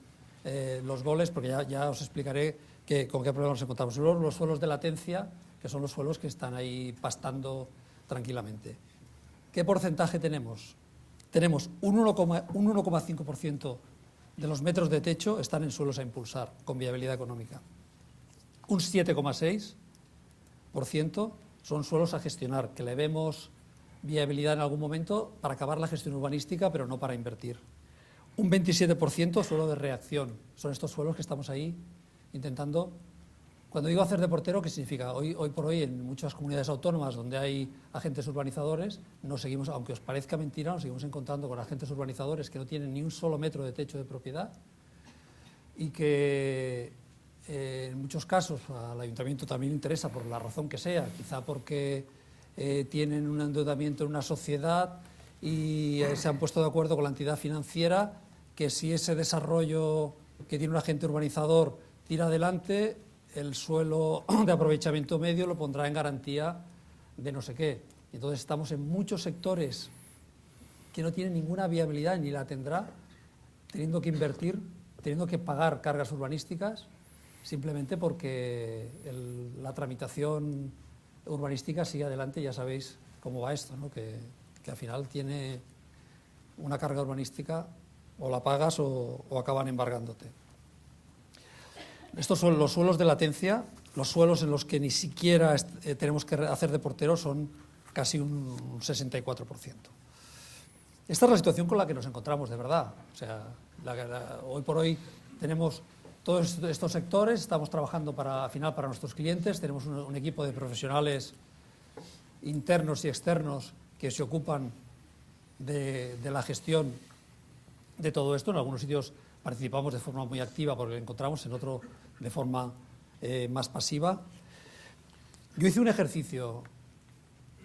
los goles, porque ya os explicaré con qué problemas nos encontramos. Luego los suelos de latencia, que son los suelos que están ahí pastando tranquilamente. ¿Qué porcentaje tenemos? Tenemos un 1,5% de los metros de techo están en suelos a impulsar, con viabilidad económica. Un 7,6% son suelos a gestionar, que le vemos viabilidad en algún momento para acabar la gestión urbanística, pero no para invertir. Un 27% suelo de reacción. Son estos suelos que estamos ahí intentando. Cuando digo hacer de portero, ¿qué significa? Hoy por hoy, en muchas comunidades autónomas donde hay agentes urbanizadores, aunque os parezca mentira, nos seguimos encontrando con agentes urbanizadores que no tienen ni un solo metro de techo de propiedad y que en muchos casos al ayuntamiento también interesa, por la razón que sea, quizá porque tienen un endeudamiento en una sociedad y se han puesto de acuerdo con la entidad financiera que si ese desarrollo que tiene un agente urbanizador tira adelante, el suelo de aprovechamiento medio lo pondrá en garantía de no sé qué. Entonces estamos en muchos sectores que no tienen ninguna viabilidad ni la tendrá, teniendo que invertir, teniendo que pagar cargas urbanísticas, simplemente porque la tramitación urbanística sigue adelante. Ya sabéis cómo va esto, ¿no? Que al final tiene una carga urbanística, o la pagas o acaban embargándote. Estos son los suelos de latencia, los suelos en los que ni siquiera tenemos que hacer de portero son casi un 64%. Esta es la situación con la que nos encontramos de verdad. O sea, hoy por hoy tenemos todos estos sectores, estamos trabajando para nuestros clientes, tenemos un equipo de profesionales internos y externos que se ocupan de la gestión de todo esto. En algunos sitios participamos de forma muy activa porque lo encontramos, en otro de forma más pasiva. Yo hice un ejercicio,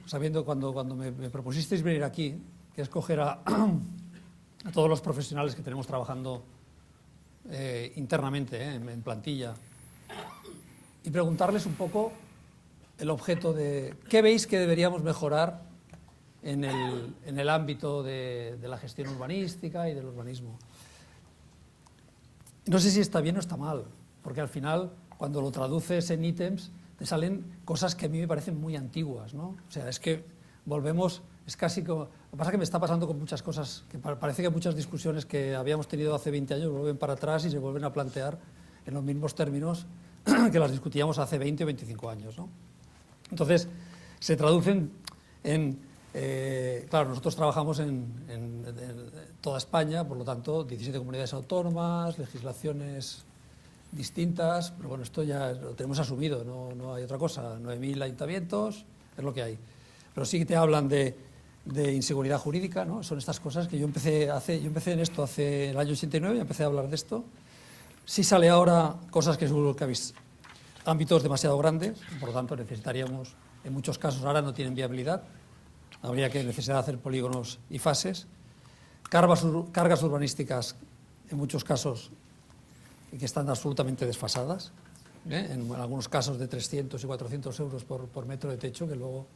sabiendo cuando me propusisteis venir aquí, que es coger a todos los profesionales que tenemos trabajando internamente en plantilla y preguntarles un poco el objeto de qué veis que deberíamos mejorar en el ámbito de la gestión urbanística y del urbanismo. No sé si está bien o está mal, porque al final, cuando lo traduces en ítems, te salen cosas que a mí me parecen muy antiguas, ¿no? O sea, es que volvemos, es casi como... Lo que pasa es que me está pasando con muchas cosas, que parece que muchas discusiones que habíamos tenido hace 20 años vuelven para atrás y se vuelven a plantear en los mismos términos que las discutíamos hace 20 o 25 años, ¿no? Entonces, se traducen en... claro, nosotros trabajamos en toda España, por lo tanto, 17 comunidades autónomas, legislaciones distintas, pero bueno, esto ya lo tenemos asumido, no hay otra cosa, 9.000 ayuntamientos, es lo que hay. Pero sí que te hablan de inseguridad jurídica, ¿no? Son estas cosas que yo empecé en esto hace el año 89, y empecé a hablar de esto. Sí sale ahora cosas que seguro que habéis ámbitos demasiado grandes, por lo tanto necesitaríamos, en muchos casos ahora no tienen viabilidad, habría que necesitar hacer polígonos y fases, cargas urbanísticas en muchos casos que están absolutamente desfasadas, en algunos casos de 300 y 400 euros por metro de techo, que luego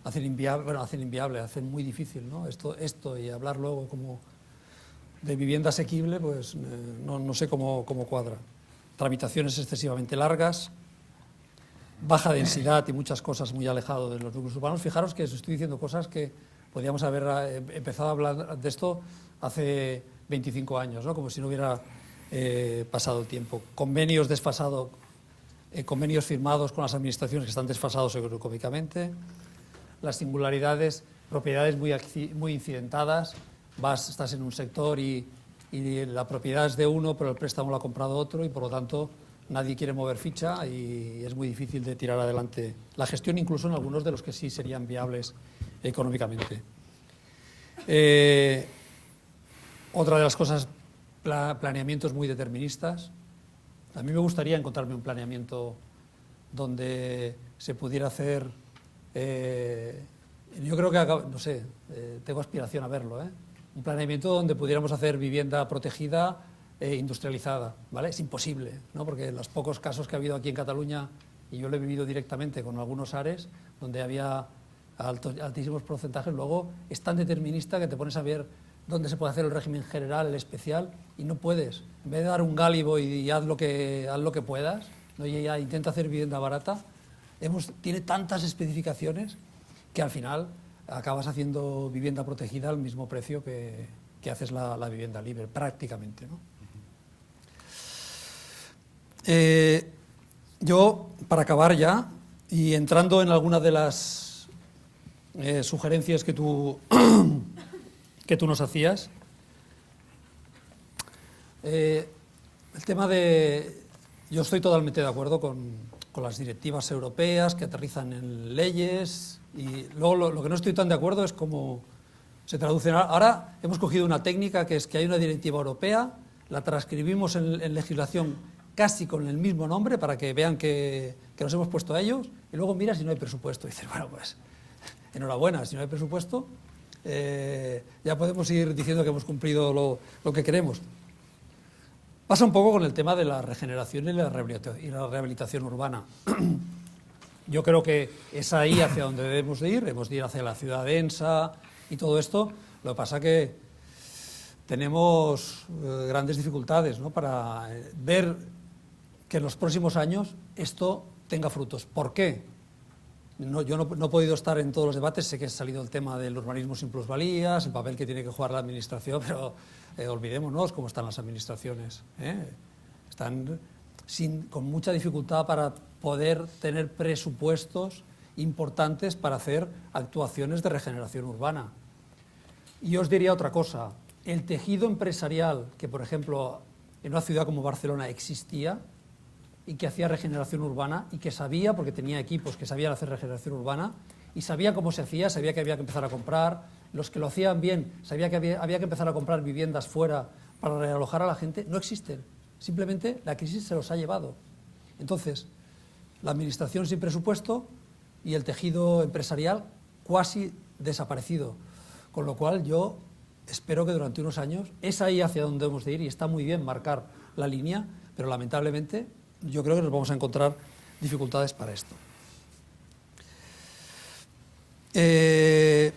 hacen inviable, hacen muy difícil, ¿no? Esto y hablar luego como de vivienda asequible, pues no sé cómo cuadra. Tramitaciones excesivamente largas, baja densidad y muchas cosas muy alejado de los núcleos urbanos. Fijaros que os estoy diciendo cosas que podríamos haber empezado a hablar de esto hace 25 años, ¿no? Como si no hubiera pasado el tiempo. Convenios desfasados, convenios firmados con las administraciones que están desfasados económicamente, las singularidades, propiedades muy incidentadas, estás en un sector y la propiedad es de uno, pero el préstamo lo ha comprado otro y por lo tanto nadie quiere mover ficha y es muy difícil de tirar adelante la gestión, incluso en algunos de los que sí serían viables económicamente. Otra de las cosas, planeamientos muy deterministas. A mí me gustaría encontrarme un planeamiento donde se pudiera hacer, yo creo que, no sé, tengo aspiración a verlo, un planeamiento donde pudiéramos hacer vivienda protegida e industrializada, ¿vale? Es imposible, ¿no? Porque los pocos casos que ha habido aquí en Cataluña, y yo lo he vivido directamente con algunos ARES, donde había altísimos porcentajes, luego es tan determinista que te pones a ver dónde se puede hacer el régimen general, el especial, y no puedes. En vez de dar un gálibo y haz lo que puedas, ¿no? Y ya intenta hacer vivienda barata, tiene tantas especificaciones que al final acabas haciendo vivienda protegida al mismo precio que haces la vivienda libre, prácticamente, ¿no? Yo, para acabar ya, y entrando en alguna de las sugerencias que tú nos hacías, el tema de... Yo estoy totalmente de acuerdo con las directivas europeas que aterrizan en leyes, y luego lo que no estoy tan de acuerdo es cómo se traducen. Ahora hemos cogido una técnica que es que hay una directiva europea, la transcribimos en legislación casi con el mismo nombre para que vean que nos hemos puesto a ellos, y luego miras y no hay presupuesto. Y dices, bueno, pues enhorabuena, si no hay presupuesto, ya podemos ir diciendo que hemos cumplido lo que queremos. Pasa un poco con el tema de la regeneración y la rehabilitación urbana. Yo creo que es ahí hacia donde debemos de ir hacia la ciudad densa y todo esto. Lo que pasa que tenemos grandes dificultades, ¿no? Para ver que en los próximos años esto tenga frutos. ¿Por qué? Yo no he podido estar en todos los debates, sé que ha salido el tema del urbanismo sin plusvalías, el papel que tiene que jugar la administración, pero olvidémonos cómo están las administraciones. Están con mucha dificultad para poder tener presupuestos importantes para hacer actuaciones de regeneración urbana. Y os diría otra cosa, el tejido empresarial que, por ejemplo, en una ciudad como Barcelona existía y que hacía regeneración urbana y que sabía, porque tenía equipos que sabían hacer regeneración urbana y sabía cómo se hacía, sabía que había que empezar a comprar, los que lo hacían bien, sabía que había que empezar a comprar viviendas fuera para realojar a la gente, no existen. Simplemente la crisis se los ha llevado. Entonces, la administración sin presupuesto y el tejido empresarial cuasi desaparecido. Con lo cual yo espero que durante unos años es ahí hacia donde debemos de ir y está muy bien marcar la línea, pero lamentablemente yo creo que nos vamos a encontrar dificultades para esto. El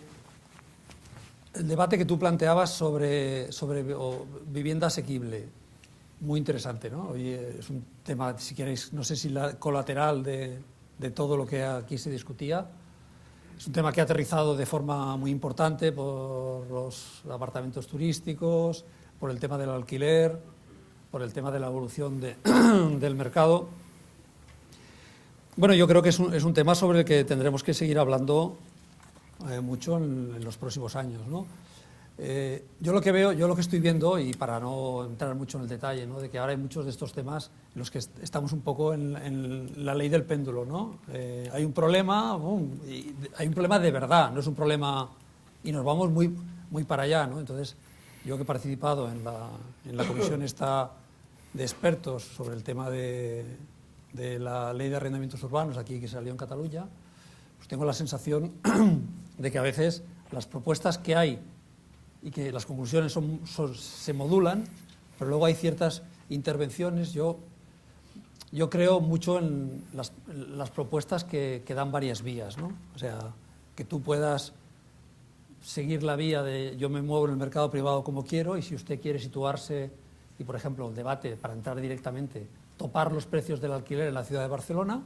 debate que tú planteabas sobre vivienda asequible, muy interesante, ¿no? Oye, es un tema, si queréis, no sé si colateral de todo lo que aquí se discutía. Es un tema que ha aterrizado de forma muy importante por los apartamentos turísticos, por el tema del alquiler, por el tema de la evolución del mercado. Bueno, yo creo que es un tema sobre el que tendremos que seguir hablando mucho en los próximos años, ¿no? Yo lo que estoy viendo, y para no entrar mucho en el detalle, ¿no?, de que ahora hay muchos de estos temas en los que estamos un poco en la ley del péndulo, ¿no? Hay un problema, y hay un problema de verdad, no es un problema, y nos vamos muy para allá, ¿no? Entonces, yo que he participado en la comisión esta de expertos sobre el tema de de la ley de arrendamientos urbanos aquí que salió en Cataluña, pues tengo la sensación de que a veces las propuestas que hay y que las conclusiones se modulan, pero luego hay ciertas intervenciones. Yo creo mucho en las propuestas que dan varias vías, ¿no? O sea, que tú puedas seguir la vía de yo me muevo en el mercado privado como quiero, y si usted quiere situarse y, por ejemplo, el debate, para entrar directamente, topar los precios del alquiler en la ciudad de Barcelona,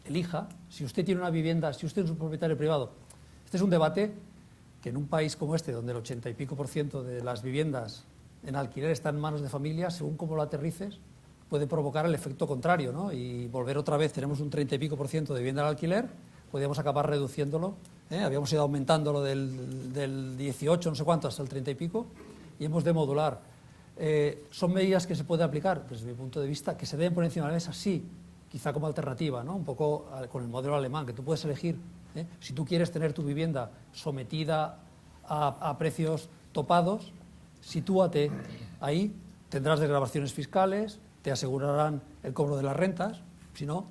elija. Si usted tiene una vivienda, si usted es un propietario privado, este es un debate que en un país como este, donde el 80 y pico % de las viviendas en alquiler están en manos de familias, según cómo lo aterrices, puede provocar el efecto contrario, ¿no? Y volver otra vez, tenemos un 30 y pico % de vivienda en alquiler, podríamos acabar reduciéndolo, habíamos ido aumentándolo del 18, no sé cuánto, hasta el 30 y pico, y hemos de modular. ¿Son medidas que se pueden aplicar? Desde mi punto de vista, que se deben poner encima de la mesa, sí, quizá como alternativa, ¿no? Un poco con el modelo alemán, que tú puedes elegir, si tú quieres tener tu vivienda sometida a precios topados, sitúate ahí, tendrás desgravaciones fiscales, te asegurarán el cobro de las rentas. Si no,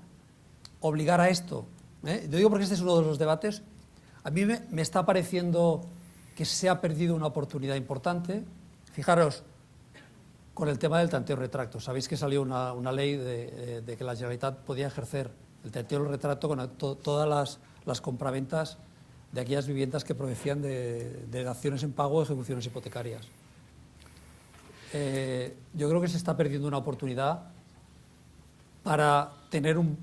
obligar a esto. Yo digo porque este es uno de los debates. A mí me está pareciendo que se ha perdido una oportunidad importante. Fijaros, con el tema del tanteo retracto. Sabéis que salió una ley de que la Generalitat podía ejercer el tanteo retracto con todas las compraventas de aquellas viviendas que procedían de daciones en pago o ejecuciones hipotecarias. Yo creo que se está perdiendo una oportunidad para tener un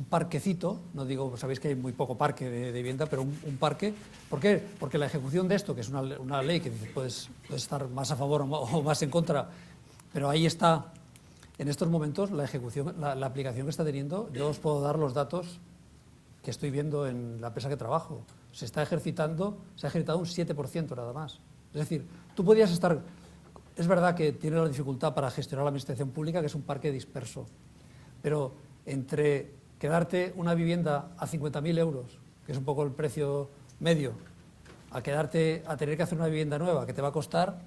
parquecito, no digo, sabéis que hay muy poco parque de vivienda, pero un parque. ¿Por qué? Porque la ejecución de esto, que es una ley que puedes estar más a favor o más en contra, pero ahí está, en estos momentos, la ejecución, la aplicación que está teniendo. Yo os puedo dar los datos que estoy viendo en la empresa que trabajo. Se ha ejercitado un 7% nada más. Es decir, tú podías estar... Es verdad que tiene la dificultad para gestionar la administración pública, que es un parque disperso, pero entre quedarte una vivienda a 50.000 euros, que es un poco el precio medio, a tener que hacer una vivienda nueva que te va a costar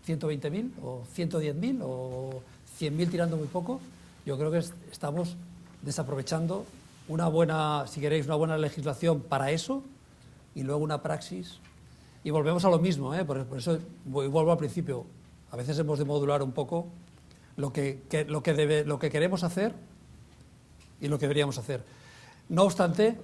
120.000 o 110.000 o 100.000 tirando muy poco, yo creo que estamos desaprovechando una buena, si queréis, una buena legislación para eso, y luego una praxis. Y volvemos a lo mismo, por eso vuelvo al principio. A veces hemos de modular un poco lo que queremos hacer y lo que deberíamos hacer. No obstante,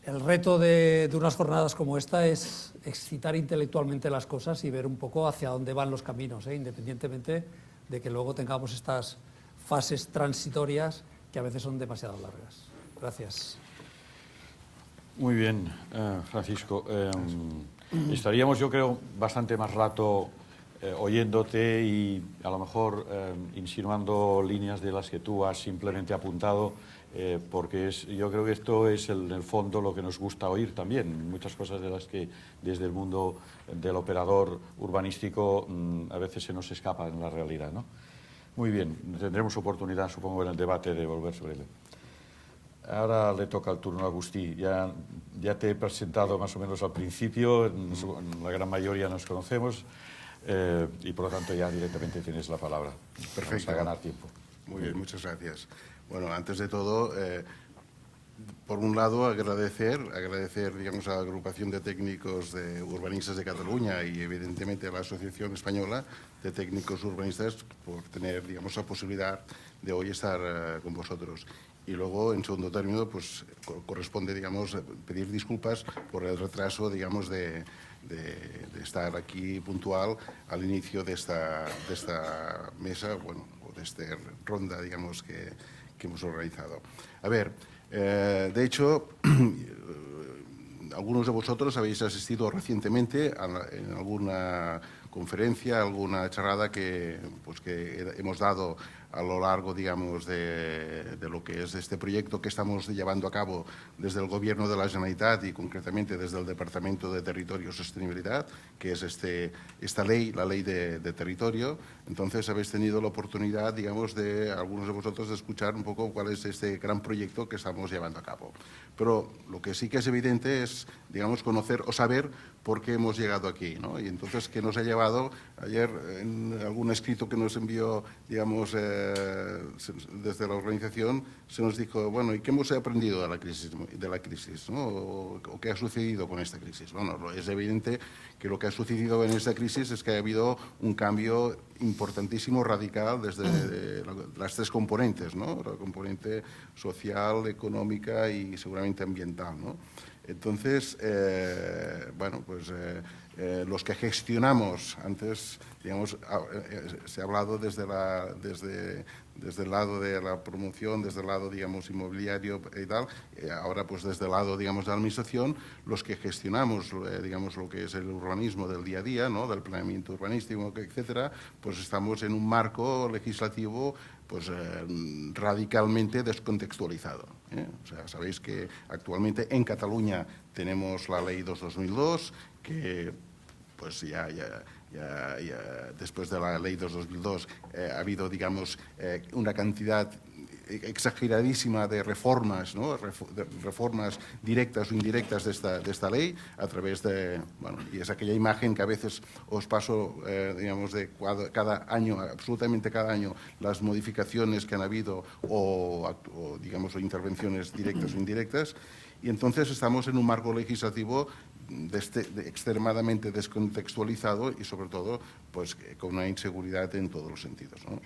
el reto de unas jornadas como esta es excitar intelectualmente las cosas y ver un poco hacia dónde van los caminos, independientemente de que luego tengamos estas fases transitorias que a veces son demasiado largas. Gracias. Muy bien, Francisco. Estaríamos, yo creo, bastante más rato oyéndote y a lo mejor insinuando líneas de las que tú has simplemente apuntado, porque yo creo que esto es en el fondo lo que nos gusta oír también, muchas cosas de las que desde el mundo del operador urbanístico a veces se nos escapa en la realidad, ¿no? Muy bien, tendremos oportunidad, supongo, en el debate de volver sobre él. Ahora le toca el turno a Agustí. Ya te he presentado más o menos al principio, en la gran mayoría nos conocemos, y por lo tanto ya directamente tienes la palabra. Perfecto. Vamos a ganar tiempo. Muy bien, muchas gracias. Bueno, antes de todo, por un lado, agradecer, digamos, a la agrupación de técnicos de urbanistas de Cataluña y, evidentemente, a la Asociación Española de Técnicos Urbanistas por tener, digamos, la posibilidad de hoy estar con vosotros. Y luego, en segundo término, pues corresponde, digamos, pedir disculpas por el retraso, digamos, de estar aquí puntual al inicio de esta mesa, bueno, o de esta ronda, digamos, que hemos organizado. A ver, de hecho, algunos de vosotros habéis asistido recientemente en alguna conferencia, alguna charrada que hemos dado a lo largo, digamos, de lo que es este proyecto que estamos llevando a cabo desde el Gobierno de la Generalitat y concretamente desde el Departamento de Territorio y Sostenibilidad, que es esta ley, la Ley de Territorio. Entonces habéis tenido la oportunidad, digamos, de algunos de vosotros de escuchar un poco cuál es este gran proyecto que estamos llevando a cabo. Pero lo que sí que es evidente es, digamos, conocer o saber por qué hemos llegado aquí, ¿no? Y entonces, ¿qué nos ha llevado? Ayer, en algún escrito que nos envió, digamos, desde la organización, se nos dijo, bueno, ¿y qué hemos aprendido de la crisis, ¿no? ¿O qué ha sucedido con esta crisis? Bueno, es evidente que lo que ha sucedido en esta crisis es que ha habido un cambio importantísimo, radical, desde las tres componentes, ¿no? La componente social, económica y seguramente ambiental, ¿no? Entonces, bueno, pues los que gestionamos, antes, digamos, se ha hablado desde el lado de la promoción, desde el lado, digamos, inmobiliario y tal, ahora pues desde el lado, digamos, de la administración, los que gestionamos, digamos, lo que es el urbanismo del día a día, ¿no? Del planeamiento urbanístico, etcétera, pues estamos en un marco legislativo pues radicalmente descontextualizado. O sea, sabéis que actualmente en Cataluña tenemos la Ley 2/2002, que pues ya después de la Ley 2/2002 ha habido, digamos, una cantidad exageradísima de reformas, ¿no? De reformas directas o indirectas de esta ley a través de, bueno, y es aquella imagen que a veces os paso, digamos, de cada año, absolutamente cada año, las modificaciones que han habido o digamos, o intervenciones directas o indirectas, y entonces estamos en un marco legislativo extremadamente descontextualizado y, sobre todo, pues, con una inseguridad en todos los sentidos, ¿no?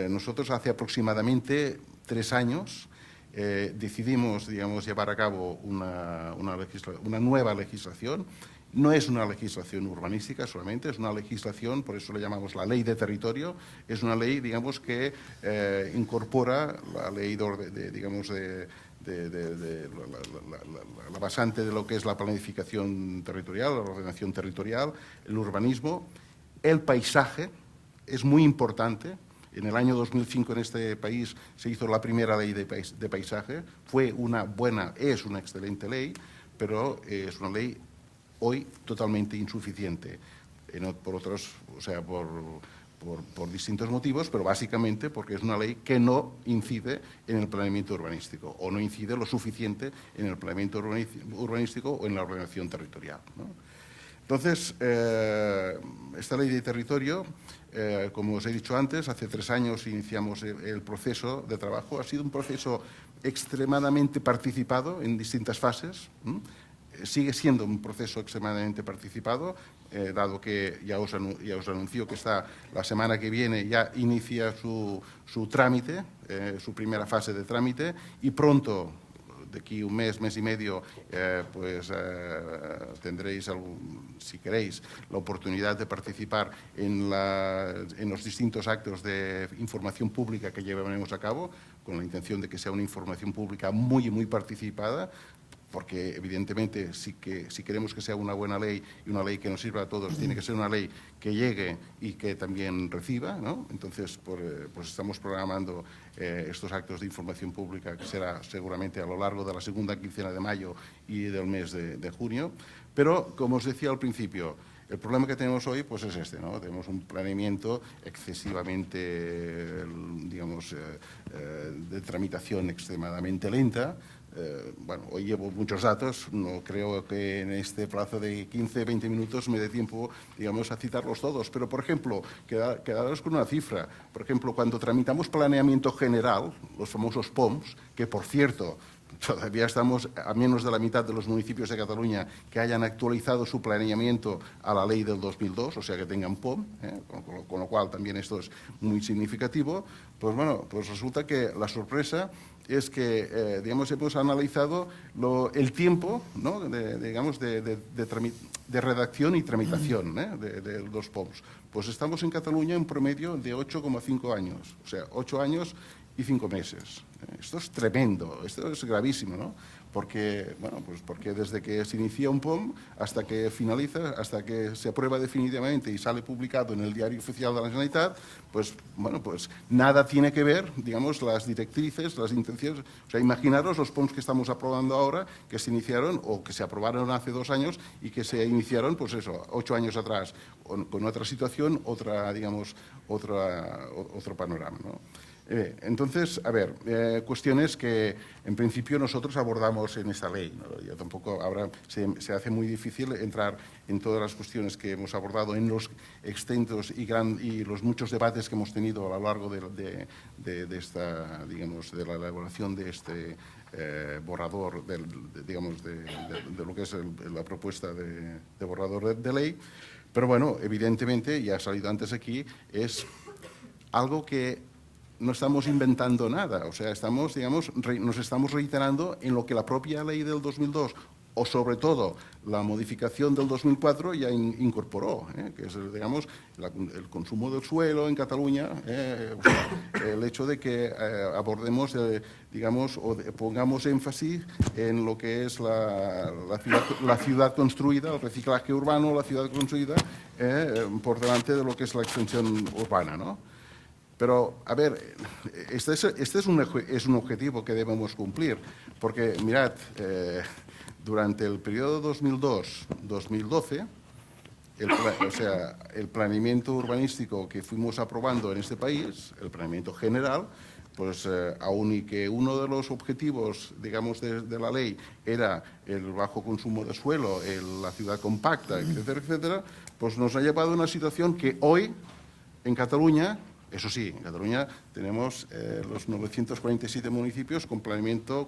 Nosotros hace aproximadamente 3 años decidimos, digamos, llevar a cabo una nueva legislación. No es una legislación urbanística solamente, es una legislación, por eso le llamamos la Ley de Territorio. Es una ley, digamos, que incorpora la ley digamos, la basante de lo que es la planificación territorial, la ordenación territorial, el urbanismo, el paisaje. Es muy importante. En el año 2005 en este país se hizo la primera ley de paisaje. Es una excelente ley, pero es una ley hoy totalmente insuficiente. Por otros, o sea, por distintos motivos, pero básicamente porque es una ley que no incide en el planeamiento urbanístico o no incide lo suficiente en el planeamiento urbanístico o en la ordenación territorial, ¿no? Entonces, esta ley de territorio, como os he dicho antes, hace 3 años iniciamos el proceso de trabajo. Ha sido un proceso extremadamente participado en distintas fases. Sigue siendo un proceso extremadamente participado, dado que ya os anuncio que la semana que viene ya inicia su trámite, su primera fase de trámite, y pronto, de aquí un mes y medio, pues tendréis, si queréis, la oportunidad de participar en los distintos actos de información pública que llevaremos a cabo, con la intención de que sea una información pública muy participada, porque evidentemente si queremos que sea una buena ley y una ley que nos sirva a todos, tiene que ser una ley que llegue y que también reciba, ¿no? Entonces, pues estamos programando estos actos de información pública, que será seguramente a lo largo de la segunda quincena de mayo y del mes de junio. Pero, como os decía al principio, el problema que tenemos hoy pues es este, ¿no? Tenemos un planeamiento excesivamente, digamos, de tramitación extremadamente lenta. Bueno, hoy llevo muchos datos, no creo que en este plazo de 15-20 minutos me dé tiempo, digamos, a citarlos todos, pero, por ejemplo, quedaros con una cifra. Por ejemplo, cuando tramitamos planeamiento general, los famosos POMs, que, por cierto, todavía estamos a menos de la mitad de los municipios de Cataluña que hayan actualizado su planeamiento a la ley del 2002, o sea, que tengan POM, con lo cual también esto es muy significativo. Pues bueno, pues resulta que la sorpresa es que, digamos, hemos analizado el tiempo, ¿no? de redacción y tramitación, de los POMs. Pues estamos en Cataluña en promedio de 8,5 años, o sea, 8 años y 5 meses. Esto es tremendo, esto es gravísimo, ¿no? Porque, bueno, pues porque desde que se inicia un POM hasta que finaliza, hasta que se aprueba definitivamente y sale publicado en el Diario Oficial de la Generalitat, pues, bueno, pues nada tiene que ver, digamos, las directrices, las intenciones. O sea, imaginaros los POMs que estamos aprobando ahora, que se iniciaron o que se aprobaron hace 2 años y que se iniciaron, pues eso, 8 años atrás, con otra situación, digamos, otro panorama, ¿no? Entonces, a ver, cuestiones que en principio nosotros abordamos en esta ley, ¿no? Ya tampoco ahora se hace muy difícil entrar en todas las cuestiones que hemos abordado en los extensos y los muchos debates que hemos tenido a lo largo de esta, digamos, de la elaboración de este borrador, digamos, de lo que es la propuesta de borrador de ley. Pero bueno, evidentemente, ya ha salido antes aquí, es algo que no estamos inventando nada, o sea, estamos, digamos, nos estamos reiterando en lo que la propia ley del 2002 o sobre todo la modificación del 2004 ya incorporó, que es, digamos, el consumo del suelo en Cataluña, o sea, el hecho de que abordemos, digamos, o pongamos énfasis en lo que es la ciudad construida, el reciclaje urbano, la ciudad construida, por delante de lo que es la extensión urbana, ¿no? Pero, a ver, este es un objetivo que debemos cumplir, porque, mirad, durante el periodo 2002-2012, o sea, el planeamiento urbanístico que fuimos aprobando en este país, el planeamiento general, pues aun y que uno de los objetivos, digamos, de la ley era el bajo consumo de suelo, la ciudad compacta, etcétera, etcétera, pues nos ha llevado a una situación que hoy, en Cataluña, eso sí, en Cataluña tenemos los 947 municipios con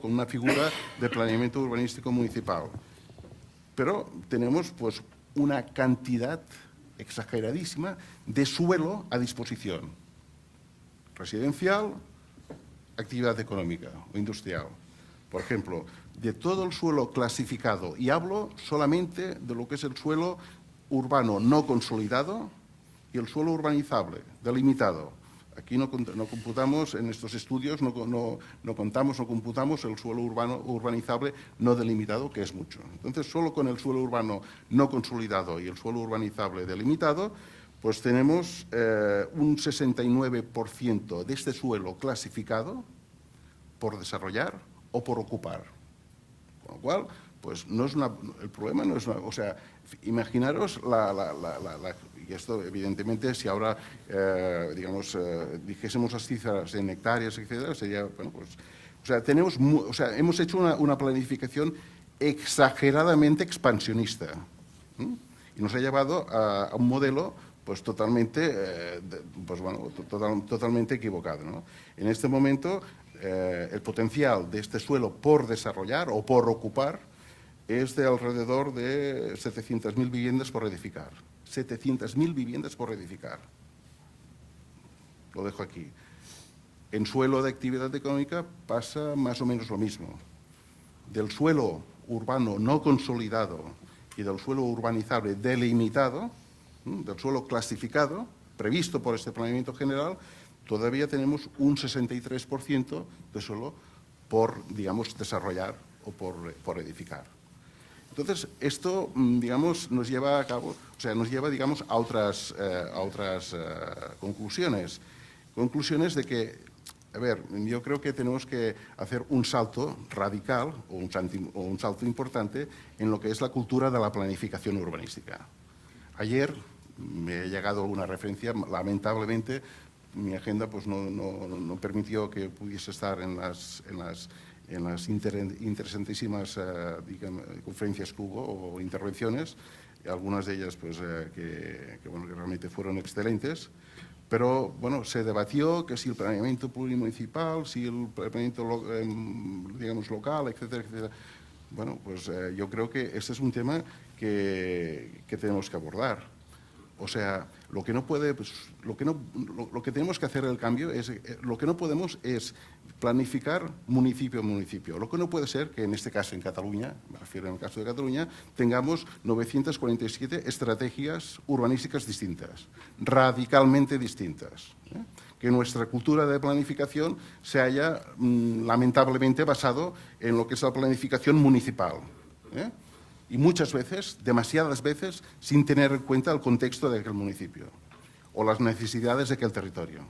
una figura de planeamiento urbanístico municipal. Pero tenemos pues una cantidad exageradísima de suelo a disposición. Residencial, actividad económica o industrial. Por ejemplo, de todo el suelo clasificado, y hablo solamente de lo que es el suelo urbano no consolidado, y el suelo urbanizable, delimitado. Aquí no computamos, en estos estudios, no computamos el suelo urbano urbanizable no delimitado, que es mucho. Entonces, solo con el suelo urbano no consolidado y el suelo urbanizable delimitado, pues tenemos un 69% de este suelo clasificado por desarrollar o por ocupar. Con lo cual, pues no es el problema no es o sea, imaginaros y esto evidentemente si ahora, digamos, dijésemos las cifras en hectáreas, etcétera, sería, bueno, pues, o sea, hemos hecho una planificación exageradamente expansionista, y nos ha llevado a un modelo pues totalmente, pues bueno, totalmente equivocado, ¿no? En este momento, el potencial de este suelo por desarrollar o por ocupar es de alrededor de 700.000 viviendas por edificar. 700.000 viviendas por edificar. Lo dejo aquí. En suelo de actividad económica pasa más o menos lo mismo. Del suelo urbano no consolidado y del suelo urbanizable delimitado, del suelo clasificado, previsto por este planeamiento general, todavía tenemos un 63% de suelo por, digamos, desarrollar o por edificar. Entonces, esto, digamos, nos lleva a cabo, o sea, nos lleva, digamos, a otras conclusiones. Conclusiones de que, a ver, yo creo que tenemos que hacer un salto radical o un salto importante en lo que es la cultura de la planificación urbanística. Ayer me ha llegado una referencia, lamentablemente, mi agenda pues no permitió que pudiese estar en las interesantísimas conferencias que hubo o intervenciones, algunas de ellas pues, que realmente fueron excelentes, pero bueno, se debatió que si el planeamiento plurimunicipal, si el planeamiento digamos, local, etcétera, etcétera. Bueno, pues yo creo que este es un tema que tenemos que abordar. O sea, lo que tenemos que hacer el cambio es, lo que no podemos es planificar municipio a municipio. Lo que no puede ser que en este caso en Cataluña, me refiero en el caso de Cataluña, tengamos 947 estrategias urbanísticas distintas, radicalmente distintas. Que nuestra cultura de planificación se haya lamentablemente basado en lo que es la planificación municipal. Y muchas veces, demasiadas veces, sin tener en cuenta el contexto de aquel municipio o las necesidades de aquel territorio.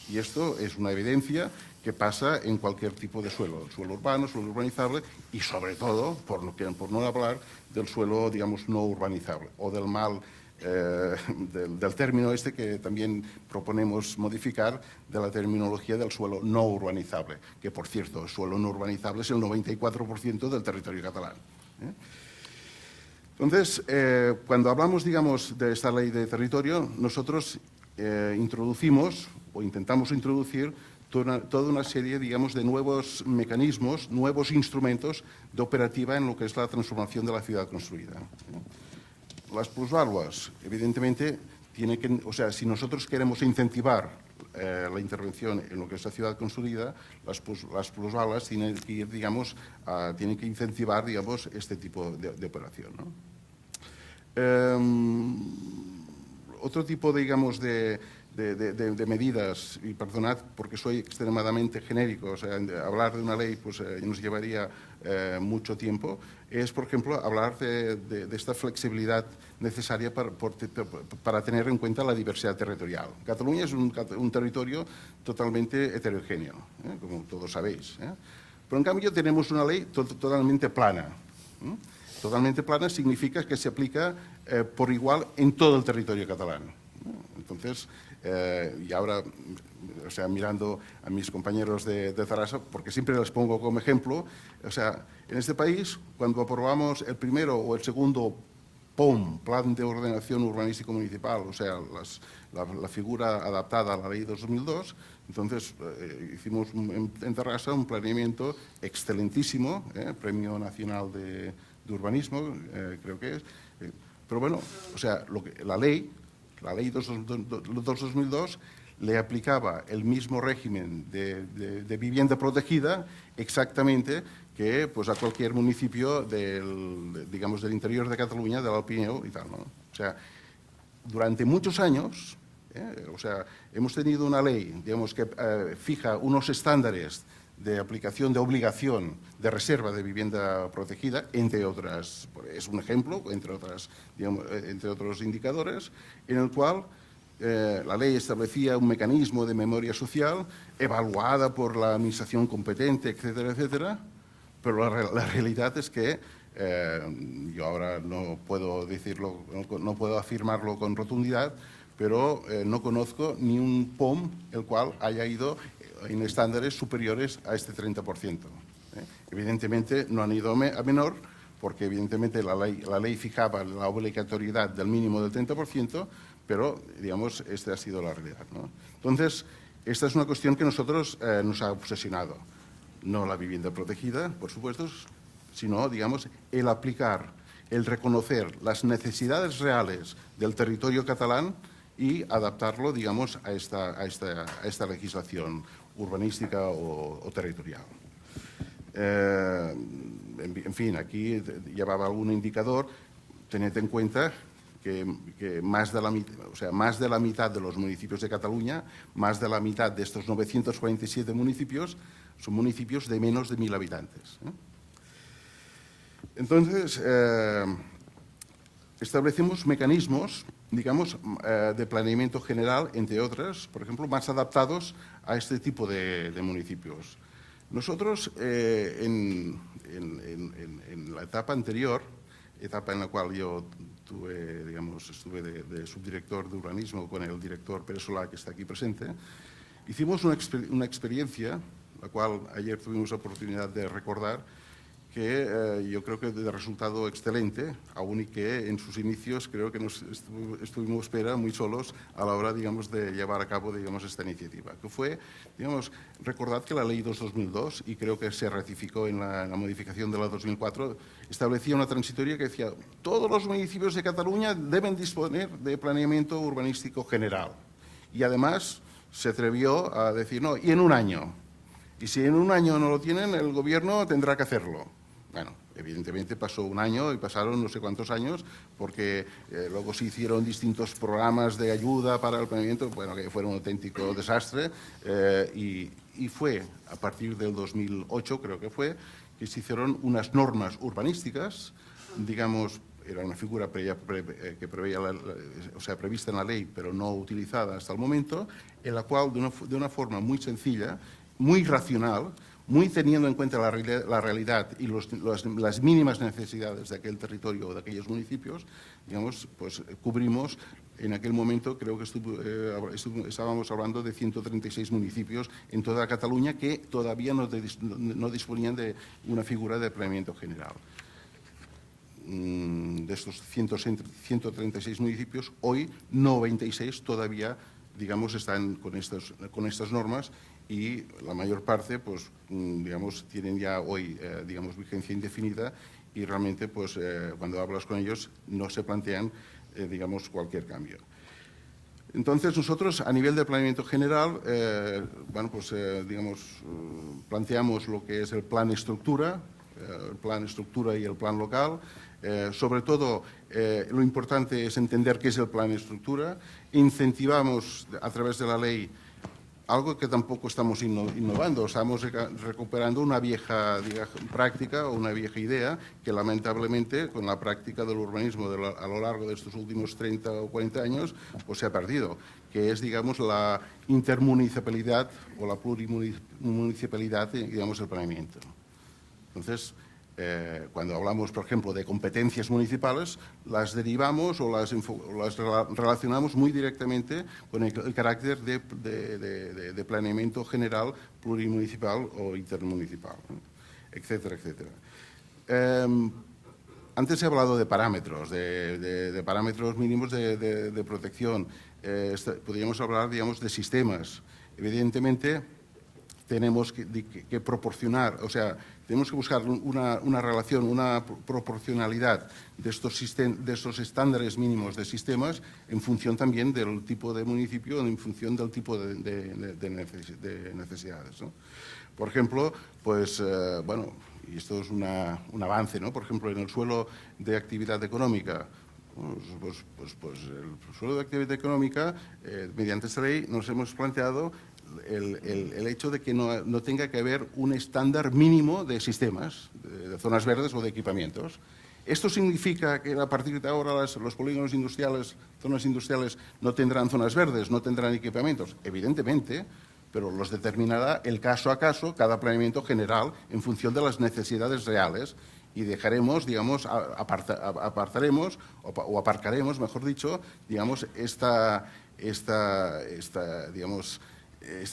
Y esto es una evidencia que pasa en cualquier tipo de suelo urbano, suelo urbanizable y sobre todo, por no hablar del suelo, digamos, no urbanizable o del mal del término este que también proponemos modificar, de la terminología del suelo no urbanizable, que por cierto, el suelo no urbanizable es el 94% del territorio catalán. Entonces, cuando hablamos, digamos, de esta ley de territorio, nosotros introducimos o intentamos introducir toda una serie, digamos, de nuevos mecanismos, nuevos instrumentos de operativa en lo que es la transformación de la ciudad construida. Las plusvaluas, evidentemente, o sea, si nosotros queremos incentivar la intervención en lo que es la ciudad construida, las plusvaluas tienen que ir, digamos, tienen que incentivar, digamos, este tipo de operación, ¿no? Otro tipo, digamos, de medidas, y perdonad porque soy extremadamente genérico, o sea, hablar de una ley pues, nos llevaría mucho tiempo, es, por ejemplo, hablar de esta flexibilidad necesaria para tener en cuenta la diversidad territorial. Cataluña es un territorio totalmente heterogéneo, como todos sabéis, pero en cambio tenemos una ley totalmente plana. Totalmente plana significa que se aplica por igual en todo el territorio catalán. Entonces, y ahora, o sea, mirando a mis compañeros de Zarasa, porque siempre les pongo como ejemplo, o sea, en este país, cuando aprobamos el primero o el segundo POM, Plan de Ordenación Urbanístico Municipal, o sea, la figura adaptada a la Ley 2002, entonces hicimos en Zarasa un planeamiento excelentísimo, Premio Nacional de Urbanismo, creo que es. Pero bueno, o sea, la ley 2002 le aplicaba el mismo régimen de vivienda protegida exactamente que pues, a cualquier municipio digamos, del interior de Cataluña, del Pirineo y tal, ¿no? O sea, durante muchos años, o sea, hemos tenido una ley, digamos, que fija unos estándares de aplicación de obligación de reserva de vivienda protegida, entre otras, es un ejemplo, entre otros indicadores, en el cual la ley establecía un mecanismo de memoria social evaluada por la administración competente, etcétera, etcétera, pero la realidad es que yo ahora no puedo decirlo, no puedo afirmarlo con rotundidad, pero no conozco ni un POM el cual haya ido en estándares superiores a este 30%. Evidentemente no han ido a menor, porque evidentemente la ley fijaba la obligatoriedad del mínimo del 30%, pero, digamos, esta ha sido la realidad, ¿no? Entonces, esta es una cuestión que nosotros nos ha obsesionado. No la vivienda protegida, por supuesto, sino, digamos, el aplicar, el reconocer las necesidades reales del territorio catalán y adaptarlo, digamos, a esta legislación urbanística o territorial. En fin, aquí llevaba algún indicador. Tened en cuenta que más de la mitad de los municipios de Cataluña, más de la mitad de estos 947 municipios, son municipios de menos de 1.000 habitantes. Entonces, establecemos mecanismos, digamos, de planeamiento general, entre otras, por ejemplo, más adaptados a este tipo de municipios. Nosotros, en la etapa anterior, etapa en la cual yo estuve de subdirector de urbanismo con el director Pere Solà, que está aquí presente, hicimos una experiencia, la cual ayer tuvimos la oportunidad de recordar, que yo creo que de resultado excelente, aún y que en sus inicios creo que estuvimos muy solos a la hora, digamos, de llevar a cabo, digamos, esta iniciativa, que fue, digamos, recordad que la Ley 2002, y creo que se ratificó en la modificación de la 2004, establecía una transitoria que decía todos los municipios de Cataluña deben disponer de planeamiento urbanístico general. Y además se atrevió a decir, no, y en un año. Y si en un año no lo tienen, el gobierno tendrá que hacerlo. Bueno, evidentemente pasó un año y pasaron no sé cuántos años, porque luego se hicieron distintos programas de ayuda para el planeamiento, bueno, que fue un auténtico desastre, y fue a partir del 2008, creo que fue, que se hicieron unas normas urbanísticas, digamos, era una figura que preveía prevista en la ley, pero no utilizada hasta el momento, en la cual, de una forma muy sencilla, muy racional, muy teniendo en cuenta la realidad y las mínimas necesidades de aquel territorio o de aquellos municipios, digamos, pues cubrimos. En aquel momento creo que estábamos hablando de 136 municipios en toda Cataluña que todavía no disponían de una figura de planeamiento general. De estos 136 municipios, hoy 96 todavía, digamos, están con estas normas y la mayor parte, pues, digamos, tienen ya hoy, digamos, vigencia indefinida y realmente, pues, cuando hablas con ellos no se plantean, digamos, cualquier cambio. Entonces, nosotros, a nivel de planeamiento general, bueno, pues, digamos, planteamos lo que es el plan estructura y el plan local. Sobre todo, lo importante es entender qué es el plan estructura. Incentivamos, a través de la ley, algo que tampoco estamos innovando, estamos recuperando una vieja práctica o una vieja idea que lamentablemente con la práctica del urbanismo a lo largo de estos últimos 30 o 40 años pues se ha perdido, que es, digamos, la intermunicipalidad o la plurimunicipalidad, digamos, el planeamiento. Entonces, cuando hablamos, por ejemplo, de competencias municipales, las derivamos o las relacionamos muy directamente con el carácter de planeamiento general, plurimunicipal o intermunicipal, etcétera, etcétera. Antes he hablado de parámetros, de parámetros mínimos de protección. Podríamos hablar, digamos, de sistemas. Evidentemente, tenemos que proporcionar, o sea, tenemos que buscar una relación, una proporcionalidad de estos estándares mínimos de sistemas en función también del tipo de municipio, en función del tipo de necesidades, ¿no? Por ejemplo, pues, bueno, y esto es un avance, ¿no? Por ejemplo, en el suelo de actividad económica, pues el suelo de actividad económica, mediante esta ley nos hemos planteado el hecho de que no tenga que haber un estándar mínimo de sistemas, de zonas verdes o de equipamientos. ¿Esto significa que a partir de ahora los polígonos industriales, zonas industriales, no tendrán zonas verdes, no tendrán equipamientos? Evidentemente, pero los determinará el caso a caso, cada planeamiento general, en función de las necesidades reales y dejaremos, digamos, aparcaremos, mejor dicho, digamos, esta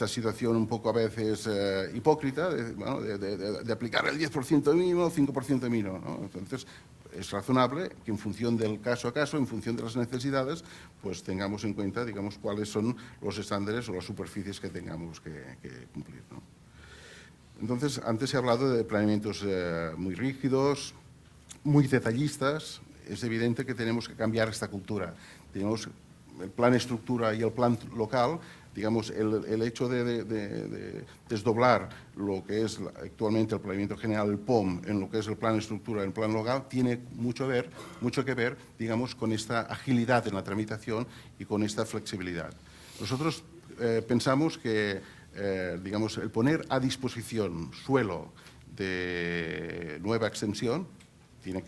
situación un poco a veces hipócrita de aplicar el 10% mínimo o el 5% mínimo, ¿no? Entonces, es razonable que en función del caso a caso, en función de las necesidades, pues tengamos en cuenta, digamos, cuáles son los estándares o las superficies que tengamos que cumplir, ¿no? Entonces, antes he hablado de planeamientos muy rígidos, muy detallistas. Es evidente que tenemos que cambiar esta cultura. Tenemos el plan estructura y el plan local. Digamos, el hecho de desdoblar lo que es actualmente el planeamiento general, el POM, en lo que es el plan estructura, el plan local, tiene mucho que ver, digamos, con esta agilidad en la tramitación y con esta flexibilidad. Nosotros pensamos que, digamos, el poner a disposición suelo de nueva extensión tiene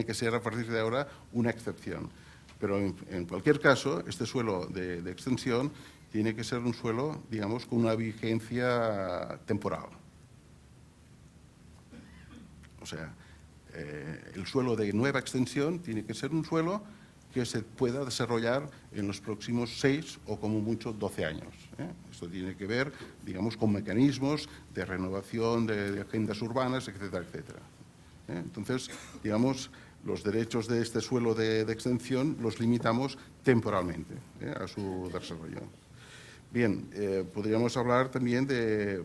que ser a partir de ahora una excepción. Pero en cualquier caso, este suelo de extensión tiene que ser un suelo, digamos, con una vigencia temporal. O sea, el suelo de nueva extensión tiene que ser un suelo que se pueda desarrollar en los próximos 6 o como mucho 12 años. Esto tiene que ver, digamos, con mecanismos de renovación de agendas urbanas, etcétera, etcétera. Entonces, digamos, los derechos de este suelo de extensión los limitamos temporalmente a su desarrollo. Bien, podríamos hablar también de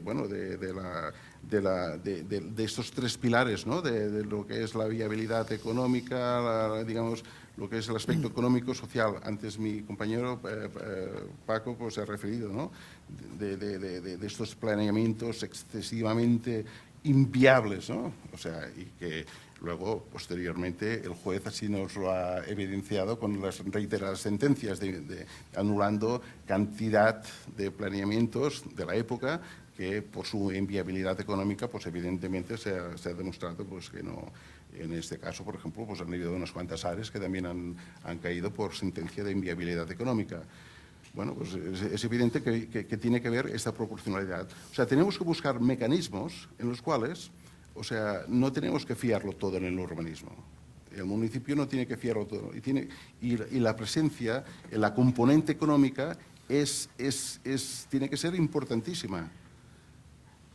estos tres pilares, ¿no? De lo que es la viabilidad económica, digamos, lo que es el aspecto económico-social. Antes mi compañero Paco pues, se ha referido, ¿no? de estos planeamientos excesivamente inviables, ¿no? O sea, y que luego, posteriormente, el juez así nos lo ha evidenciado con las reiteradas sentencias anulando cantidad de planeamientos de la época que por su inviabilidad económica, pues evidentemente se ha demostrado pues, que no. En este caso, por ejemplo, pues han habido unas cuantas áreas que también han caído por sentencia de inviabilidad económica. bueno, pues es evidente que tiene que ver esta proporcionalidad. O sea, tenemos que buscar mecanismos en los cuales, o sea, no tenemos que fiarlo todo en el urbanismo. El municipio no tiene que fiarlo todo. Y la presencia, la componente económica, tiene que ser importantísima.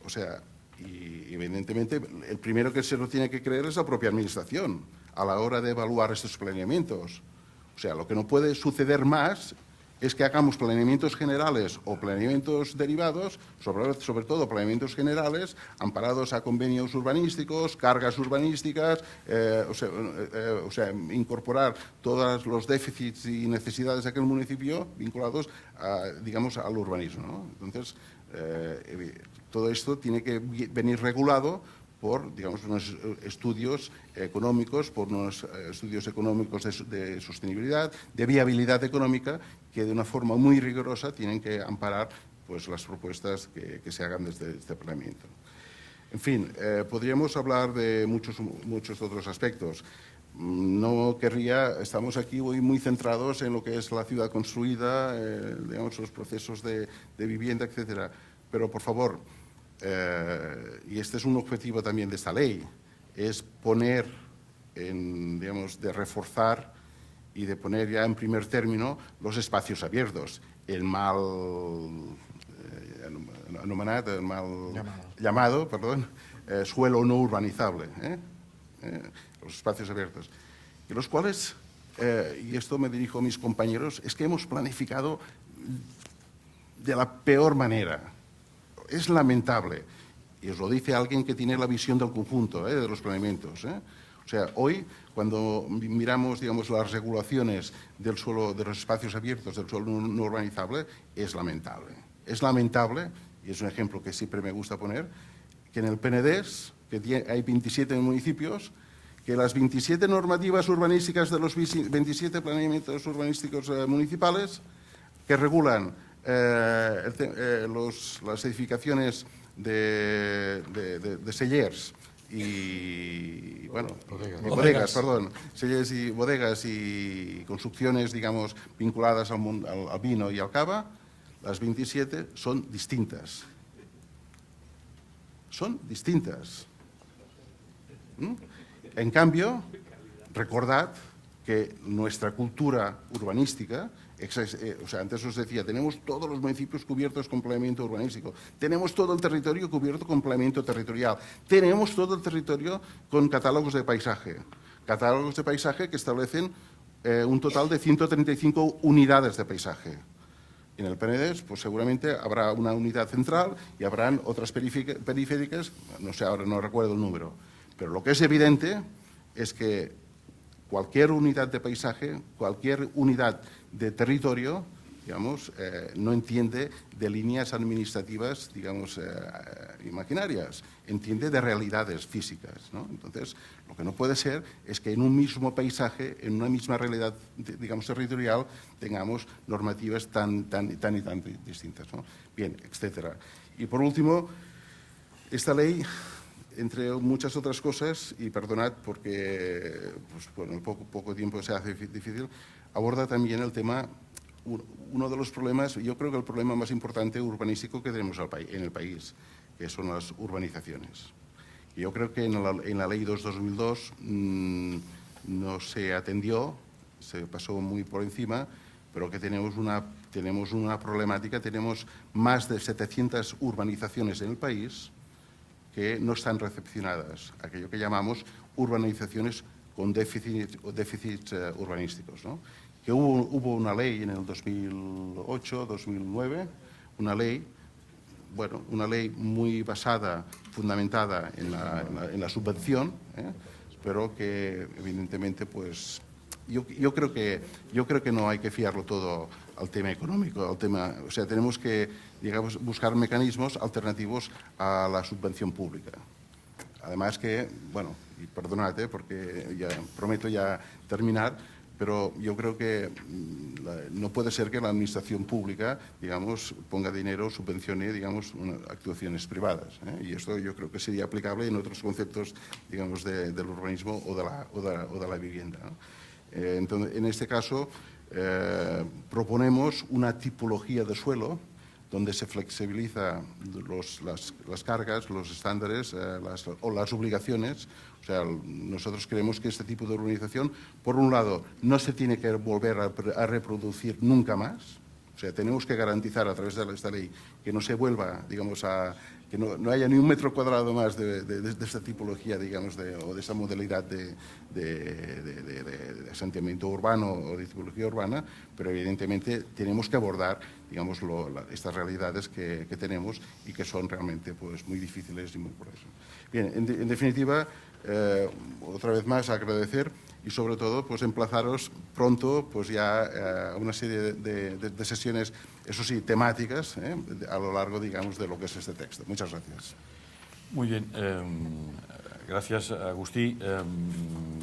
O sea, y evidentemente el primero que se lo tiene que creer es la propia administración a la hora de evaluar estos planeamientos. O sea, lo que no puede suceder más es que hagamos planeamientos generales o planeamientos derivados, sobre todo planeamientos generales, amparados a convenios urbanísticos, cargas urbanísticas, o sea, incorporar todos los déficits y necesidades de aquel municipio vinculados, digamos, al urbanismo, ¿no? Entonces, todo esto tiene que venir regulado por, digamos, unos estudios económicos, por unos estudios económicos de sostenibilidad, de viabilidad económica, que de una forma muy rigurosa tienen que amparar, pues, las propuestas que se hagan desde este planeamiento. En fin, podríamos hablar de muchos otros aspectos. No querría, estamos aquí hoy muy centrados en lo que es la ciudad construida, digamos, los procesos de vivienda, etcétera. Pero, por favor, y este es un objetivo también de esta ley, es poner, digamos, de reforzar y de poner ya en primer término los espacios abiertos, el mal llamado, suelo no urbanizable, los espacios abiertos, y los cuales, y esto me dirijo a mis compañeros, es que hemos planificado de la peor manera. Es lamentable, y os lo dice alguien que tiene la visión del conjunto, de los planeamientos. O sea, hoy, cuando miramos, digamos, las regulaciones del suelo, de los espacios abiertos, del suelo no urbanizable, es lamentable. Es lamentable, y es un ejemplo que siempre me gusta poner, que en el Penedès, que hay 27 municipios, que las 27 normativas urbanísticas de los 27 planeamientos urbanísticos municipales que regulan las edificaciones de sellers y, bueno, bodegas, perdón, sellers y bodegas y construcciones, digamos, vinculadas al vino y al cava, las 27 son distintas. Son distintas. En cambio, recordad que nuestra cultura urbanística, o sea, antes os decía, tenemos todos los municipios cubiertos con planeamiento urbanístico, tenemos todo el territorio cubierto con planeamiento territorial, tenemos todo el territorio con catálogos de paisaje que establecen un total de 135 unidades de paisaje. En el Penedès, pues seguramente habrá una unidad central y habrán otras periféricas, no sé, ahora no recuerdo el número, pero lo que es evidente es que cualquier unidad de paisaje, cualquier unidad de territorio, digamos, no entiende de líneas administrativas, digamos, imaginarias, entiende de realidades físicas, ¿no? Entonces, lo que no puede ser es que en un mismo paisaje, en una misma realidad, digamos, territorial, tengamos normativas tan distintas, ¿no? Bien, etcétera. Y por último, esta ley, entre muchas otras cosas, y perdonad porque, pues, bueno, poco tiempo se hace difícil, aborda también el tema, uno de los problemas, yo creo que el problema más importante urbanístico que tenemos en el país, que son las urbanizaciones. Y yo creo que en la Ley 2/2002 no se atendió, se pasó muy por encima, pero que tenemos una problemática, tenemos más de 700 urbanizaciones en el país que no están recepcionadas, aquello que llamamos urbanizaciones con déficits urbanísticos, ¿no? Que hubo una ley en el 2008, 2009, una ley muy basada, fundamentada en la subvención, pero que evidentemente, pues, yo creo que no hay que fiarlo todo al tema económico, o sea, tenemos que, digamos, buscar mecanismos alternativos a la subvención pública. Además que, bueno, y perdonad, porque ya prometo ya terminar, pero yo creo que no puede ser que la administración pública, digamos, ponga dinero, subvencione, digamos, actuaciones privadas, y esto yo creo que sería aplicable en otros conceptos, digamos, del urbanismo o de la vivienda, ¿no? Entonces, en este caso, proponemos una tipología de suelo donde se flexibiliza las cargas, los estándares o las obligaciones. O sea, nosotros creemos que este tipo de urbanización, por un lado, no se tiene que volver a reproducir nunca más. O sea, tenemos que garantizar a través de esta ley que no se vuelva, digamos, que no haya ni un metro cuadrado más de esta tipología, digamos, o de esta modalidad de asentamiento urbano o de tipología urbana, pero evidentemente tenemos que abordar, digamos, estas realidades que tenemos y que son realmente pues, muy difíciles y muy por eso. Bien, en definitiva, otra vez más agradecer y sobre todo pues emplazaros pronto pues ya a una serie de sesiones, eso sí, temáticas a lo largo, digamos, de lo que es este texto. Muchas gracias. Muy bien, gracias Agustí.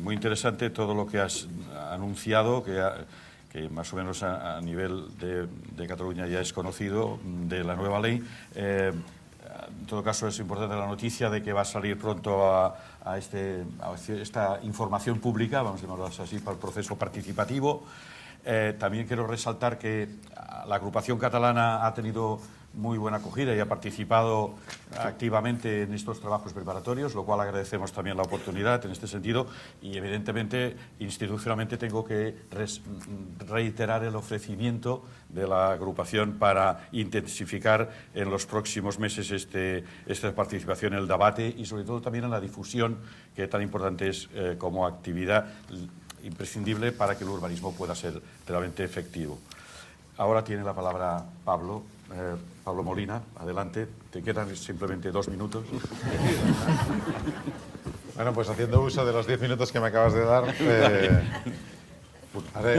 Muy interesante todo lo que has anunciado, que más o menos a nivel de Cataluña ya es conocido, de la nueva ley. En todo caso, es importante la noticia de que va a salir pronto a esta información pública, vamos a llamarlo así, para el proceso participativo. También quiero resaltar que la agrupación catalana ha tenido muy buena acogida y ha participado activamente en estos trabajos preparatorios, lo cual agradecemos también la oportunidad en este sentido y evidentemente institucionalmente tengo que reiterar el ofrecimiento de la agrupación para intensificar en los próximos meses esta participación en el debate y sobre todo también en la difusión, que tan importante es como actividad imprescindible para que el urbanismo pueda ser realmente efectivo. Ahora tiene la palabra Pablo Molina, adelante, te quedan simplemente 2 minutos. Bueno, pues haciendo uso de los 10 minutos que me acabas de dar,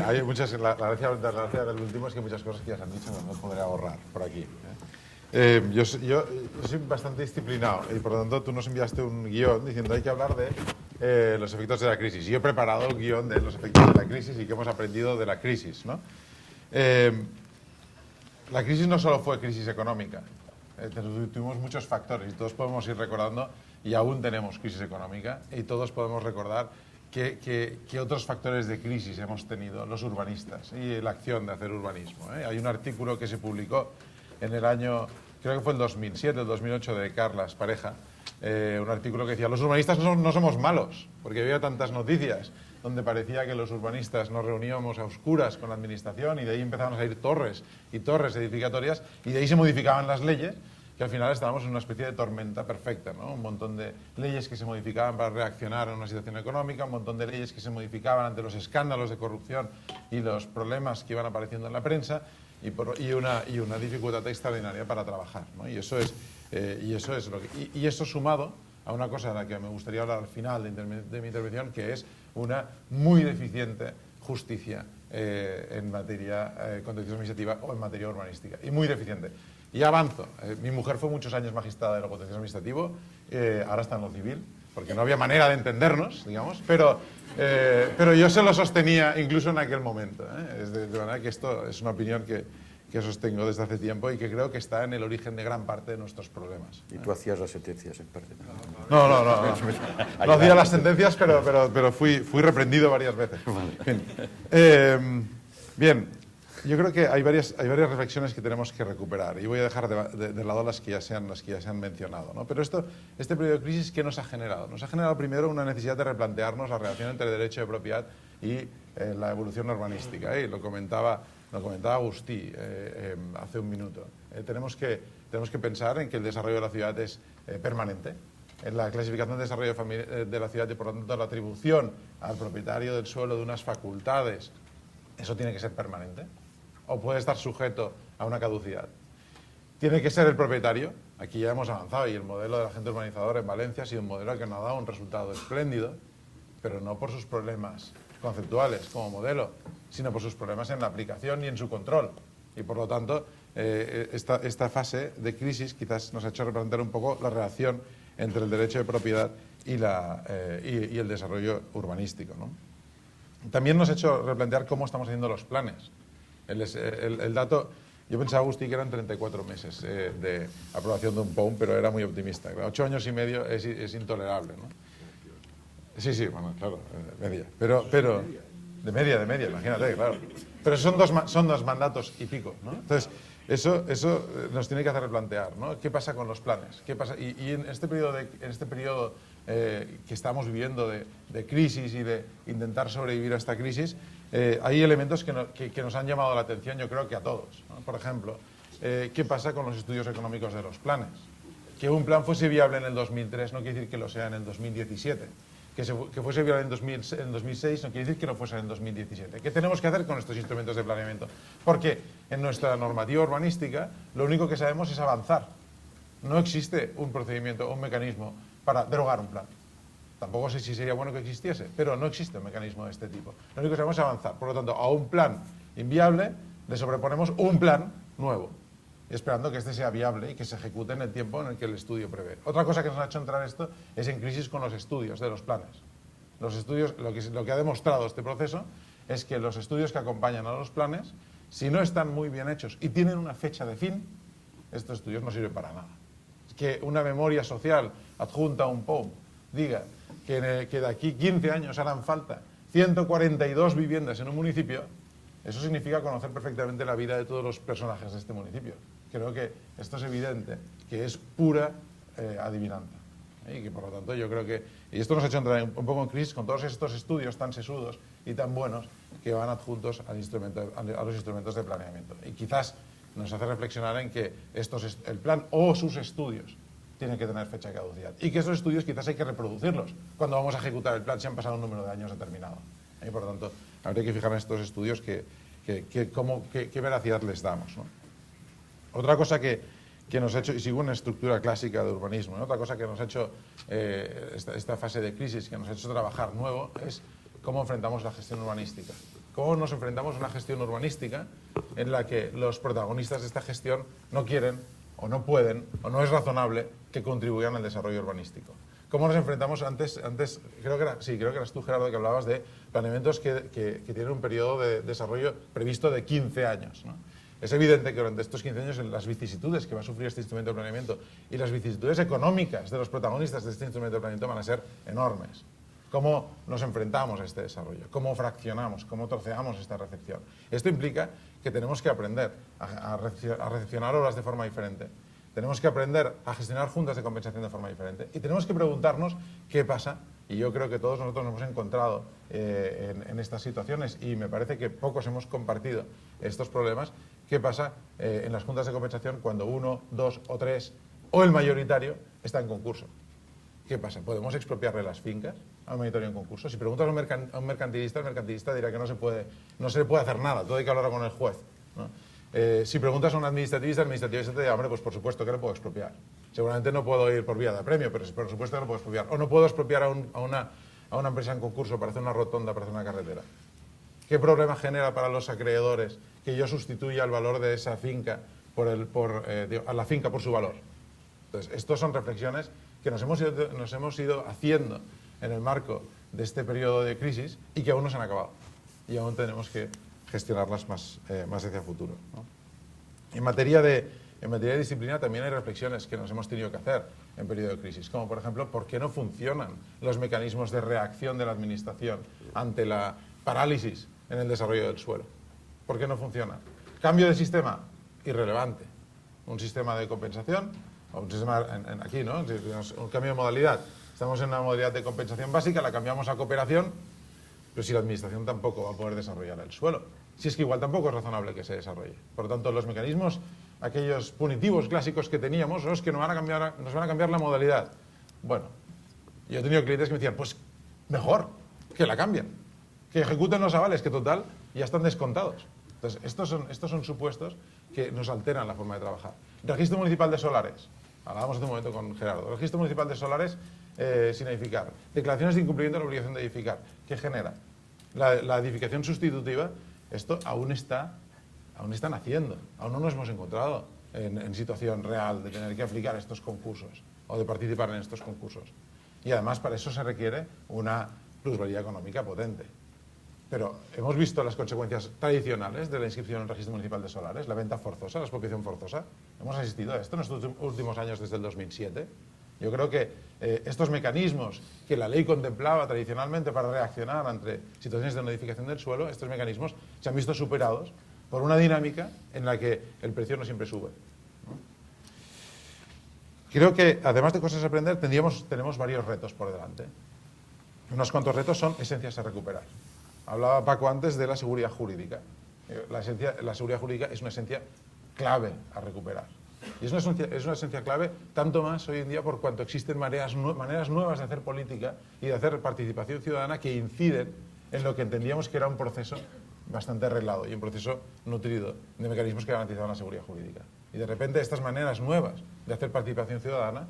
hay muchas, la gracia del último es que muchas cosas que ya se han dicho no podré ahorrar por aquí. Yo soy bastante disciplinado y por lo tanto tú nos enviaste un guión diciendo hay que hablar de los efectos de la crisis. Y yo he preparado el guión de los efectos de la crisis y qué hemos aprendido de la crisis, ¿no? La crisis no solo fue crisis económica, tuvimos muchos factores y todos podemos ir recordando y aún tenemos crisis económica y todos podemos recordar qué otros factores de crisis hemos tenido los urbanistas y la acción de hacer urbanismo. Hay un artículo que se publicó en el año, creo que fue el 2007, el 2008 de Carles Pareja, un artículo que decía los urbanistas no somos malos, porque había tantas noticias donde parecía que los urbanistas nos reuníamos a oscuras con la administración y de ahí empezaban a salir torres y torres edificatorias y de ahí se modificaban las leyes, que al final estábamos en una especie de tormenta perfecta, ¿no? Un montón de leyes que se modificaban para reaccionar a una situación económica, un montón de leyes que se modificaban ante los escándalos de corrupción y los problemas que iban apareciendo en la prensa y una dificultad extraordinaria para trabajar, ¿no? Y eso sumado a una cosa de la que me gustaría hablar al final de mi intervención, que es una muy deficiente justicia en materia contencioso administrativa o en materia urbanística, y muy deficiente. Y avanzo. Mi mujer fue muchos años magistrada de lo contencioso administrativo, ahora está en lo civil, porque no había manera de entendernos, digamos, pero yo se lo sostenía incluso en aquel momento. De manera que esto es una opinión que sostengo desde hace tiempo y que creo que está en el origen de gran parte de nuestros problemas. ¿Y tú hacías las sentencias en parte? No. No hacía las sentencias, pero fui reprendido varias veces. Bien, yo creo que hay varias reflexiones que tenemos que recuperar y voy a dejar de lado las que ya se han mencionado, ¿no? Pero este periodo de crisis, ¿qué nos ha generado? Nos ha generado primero una necesidad de replantearnos la relación entre el derecho de propiedad y la evolución urbanística. Lo comentaba Agustí hace un minuto. Tenemos que pensar en que el desarrollo de la ciudad es permanente. En la clasificación de desarrollo de la ciudad y por lo tanto la atribución al propietario del suelo de unas facultades, eso tiene que ser permanente o puede estar sujeto a una caducidad. Tiene que ser el propietario. Aquí ya hemos avanzado y el modelo del agente urbanizador en Valencia ha sido un modelo que nos ha dado un resultado espléndido, pero no por sus problemas conceptuales como modelo, sino por sus problemas en la aplicación y en su control. Y por lo tanto, esta fase de crisis quizás nos ha hecho replantear un poco la relación entre el derecho de propiedad y el desarrollo urbanístico, ¿no? También nos ha hecho replantear cómo estamos haciendo los planes. El dato, yo pensaba, Agustí, que eran 34 meses de aprobación de un POUM, pero era muy optimista. 8 años y medio es intolerable, ¿no? Sí, bueno, claro, media. De media, imagínate, claro. Pero son dos mandatos y pico, ¿no? Entonces, eso nos tiene que hacer replantear, ¿no? ¿Qué pasa con los planes? ¿Qué pasa? Y en este periodo que estamos viviendo de crisis y de intentar sobrevivir a esta crisis, hay elementos que nos han llamado la atención, yo creo que a todos, ¿no? Por ejemplo, ¿qué pasa con los estudios económicos de los planes? Que un plan fuese viable en el 2003 no quiere decir que lo sea en el 2017. Que fuese viable en 2006 no quiere decir que no fuese en el 2017. ¿Qué tenemos que hacer con estos instrumentos de planeamiento? Porque en nuestra normativa urbanística lo único que sabemos es avanzar. No existe un procedimiento o un mecanismo para derogar un plan. Tampoco sé si sería bueno que existiese, pero no existe un mecanismo de este tipo. Lo único que sabemos es avanzar. Por lo tanto, a un plan inviable le sobreponemos un plan nuevo, esperando que este sea viable y que se ejecute en el tiempo en el que el estudio prevé. Otra cosa que nos ha hecho entrar esto es en crisis con los estudios de los planes. Los estudios, lo que ha demostrado este proceso es que los estudios que acompañan a los planes, si no están muy bien hechos y tienen una fecha de fin, estos estudios no sirven para nada. Que una memoria social adjunta a un POUM diga que de aquí 15 años harán falta 142 viviendas en un municipio, eso significa conocer perfectamente la vida de todos los personajes de este municipio. Creo que esto es evidente, que es pura adivinanza. Y que por lo tanto yo creo que... Y esto nos ha hecho entrar un poco en crisis con todos estos estudios tan sesudos y tan buenos que van adjuntos a los instrumentos de planeamiento. Y quizás nos hace reflexionar en que el plan o sus estudios tienen que tener fecha de caducidad. Y que esos estudios quizás hay que reproducirlos cuando vamos a ejecutar el plan si han pasado un número de años determinado. Y por lo tanto, habría que fijar en estos estudios qué veracidad les damos, ¿no? Otra cosa que nos ha hecho, y sigo una estructura clásica de urbanismo, ¿no? Otra cosa que nos ha hecho esta fase de crisis, que nos ha hecho trabajar nuevo, es cómo enfrentamos la gestión urbanística. Cómo nos enfrentamos a una gestión urbanística en la que los protagonistas de esta gestión no quieren, o no pueden, o no es razonable que contribuyan al desarrollo urbanístico. ¿Cómo nos enfrentamos antes creo que eras tú, Gerardo, que hablabas de planeamientos que tienen un periodo de desarrollo previsto de 15 años, ¿no? Es evidente que durante estos 15 años las vicisitudes que va a sufrir este instrumento de planeamiento y las vicisitudes económicas de los protagonistas de este instrumento de planeamiento van a ser enormes. ¿Cómo nos enfrentamos a este desarrollo? ¿Cómo fraccionamos? ¿Cómo troceamos esta recepción? Esto implica que tenemos que aprender a recepcionar obras de forma diferente. Tenemos que aprender a gestionar juntas de compensación de forma diferente. Y tenemos que preguntarnos qué pasa. Y yo creo que todos nosotros nos hemos encontrado en estas situaciones y me parece que pocos hemos compartido estos problemas. ¿Qué pasa en las juntas de compensación cuando 1, 2 o 3 o el mayoritario está en concurso? ¿Qué pasa? ¿Podemos expropiarle las fincas a un mayoritario en concurso? Si preguntas a un mercantilista, el mercantilista dirá que no se le puede hacer nada, todo hay que hablar con el juez, ¿no? Si preguntas a un administrativista, el administrativista te dirá, hombre, pues por supuesto que le puedo expropiar. Seguramente no puedo ir por vía de apremio, pero por supuesto que le puedo expropiar. O no puedo expropiar a una empresa en concurso para hacer una rotonda, para hacer una carretera. ¿Qué problema genera para los acreedores que yo sustituya el valor de esa finca a la finca por su valor? Entonces, estas son reflexiones que nos hemos ido haciendo en el marco de este periodo de crisis y que aún no se han acabado. Y aún tenemos que gestionarlas más hacia el futuro, ¿no? En materia de disciplina también hay reflexiones que nos hemos tenido que hacer en periodo de crisis, como por ejemplo, ¿por qué no funcionan los mecanismos de reacción de la administración ante la parálisis en el desarrollo del suelo? ¿Por qué no funcionan? Cambio de sistema, irrelevante. Un sistema de compensación, o un sistema aquí, ¿no? Un cambio de modalidad. Estamos en una modalidad de compensación básica, la cambiamos a cooperación, pero si la administración tampoco va a poder desarrollar el suelo. Si es que igual tampoco es razonable que se desarrolle. Por lo tanto, los mecanismos, aquellos punitivos clásicos que teníamos, son los que nos van a cambiar la modalidad. Bueno, yo he tenido clientes que me decían, pues mejor que la cambien, que ejecuten los avales, que total ya están descontados. Entonces, estos son supuestos que nos alteran la forma de trabajar. Registro municipal de solares. Hablábamos hace un momento con Gerardo. Registro municipal de solares sin edificar. Declaraciones de incumplimiento de la obligación de edificar. ¿Qué genera? La edificación sustitutiva, esto aún está naciendo. Aún no nos hemos encontrado en situación real de tener que aplicar estos concursos o de participar en estos concursos. Y además para eso se requiere una plusvalía económica potente. Pero hemos visto las consecuencias tradicionales de la inscripción en el registro municipal de solares, la venta forzosa, la expropiación forzosa. Hemos asistido a esto en estos últimos años desde el 2007. Yo creo que estos mecanismos que la ley contemplaba tradicionalmente para reaccionar ante situaciones de modificación del suelo, estos mecanismos se han visto superados por una dinámica en la que el precio no siempre sube, ¿no? Creo que, además de cosas a aprender, tenemos varios retos por delante. Unos cuantos retos son esencias a recuperar. Hablaba Paco antes de la seguridad jurídica. La seguridad jurídica es una esencia clave a recuperar. Y es una esencia clave tanto más hoy en día por cuanto existen maneras nuevas de hacer política y de hacer participación ciudadana que inciden en lo que entendíamos que era un proceso bastante arreglado y un proceso nutrido de mecanismos que garantizaban la seguridad jurídica. Y de repente estas maneras nuevas de hacer participación ciudadana,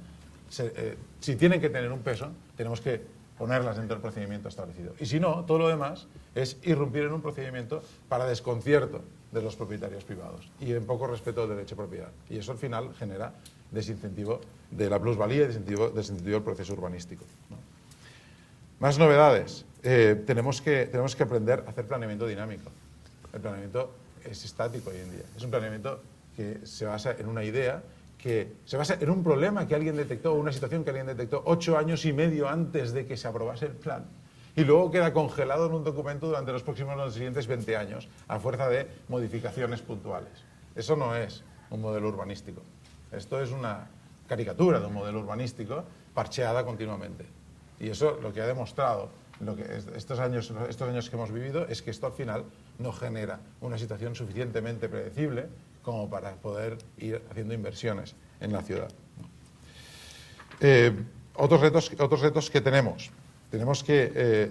si tienen que tener un peso, tenemos que ponerlas dentro del procedimiento establecido. Y si no, todo lo demás es irrumpir en un procedimiento para desconcierto de los propietarios privados y en poco respeto del derecho de propiedad. Y eso al final genera desincentivo de la plusvalía y desincentivo del proceso urbanístico, ¿no? Más novedades. Tenemos que aprender a hacer planeamiento dinámico. El planeamiento es estático hoy en día. Es un planeamiento que se basa en una idea, que se basa en un problema que alguien detectó, una situación que alguien detectó 8 años y medio antes de que se aprobase el plan, y luego queda congelado en un documento durante los siguientes 20 años, a fuerza de modificaciones puntuales. Eso no es un modelo urbanístico. Esto es una caricatura de un modelo urbanístico parcheada continuamente. Y eso lo que ha demostrado estos años que hemos vivido es que esto al final no genera una situación suficientemente predecible como para poder ir haciendo inversiones en la ciudad. Otros retos que tenemos que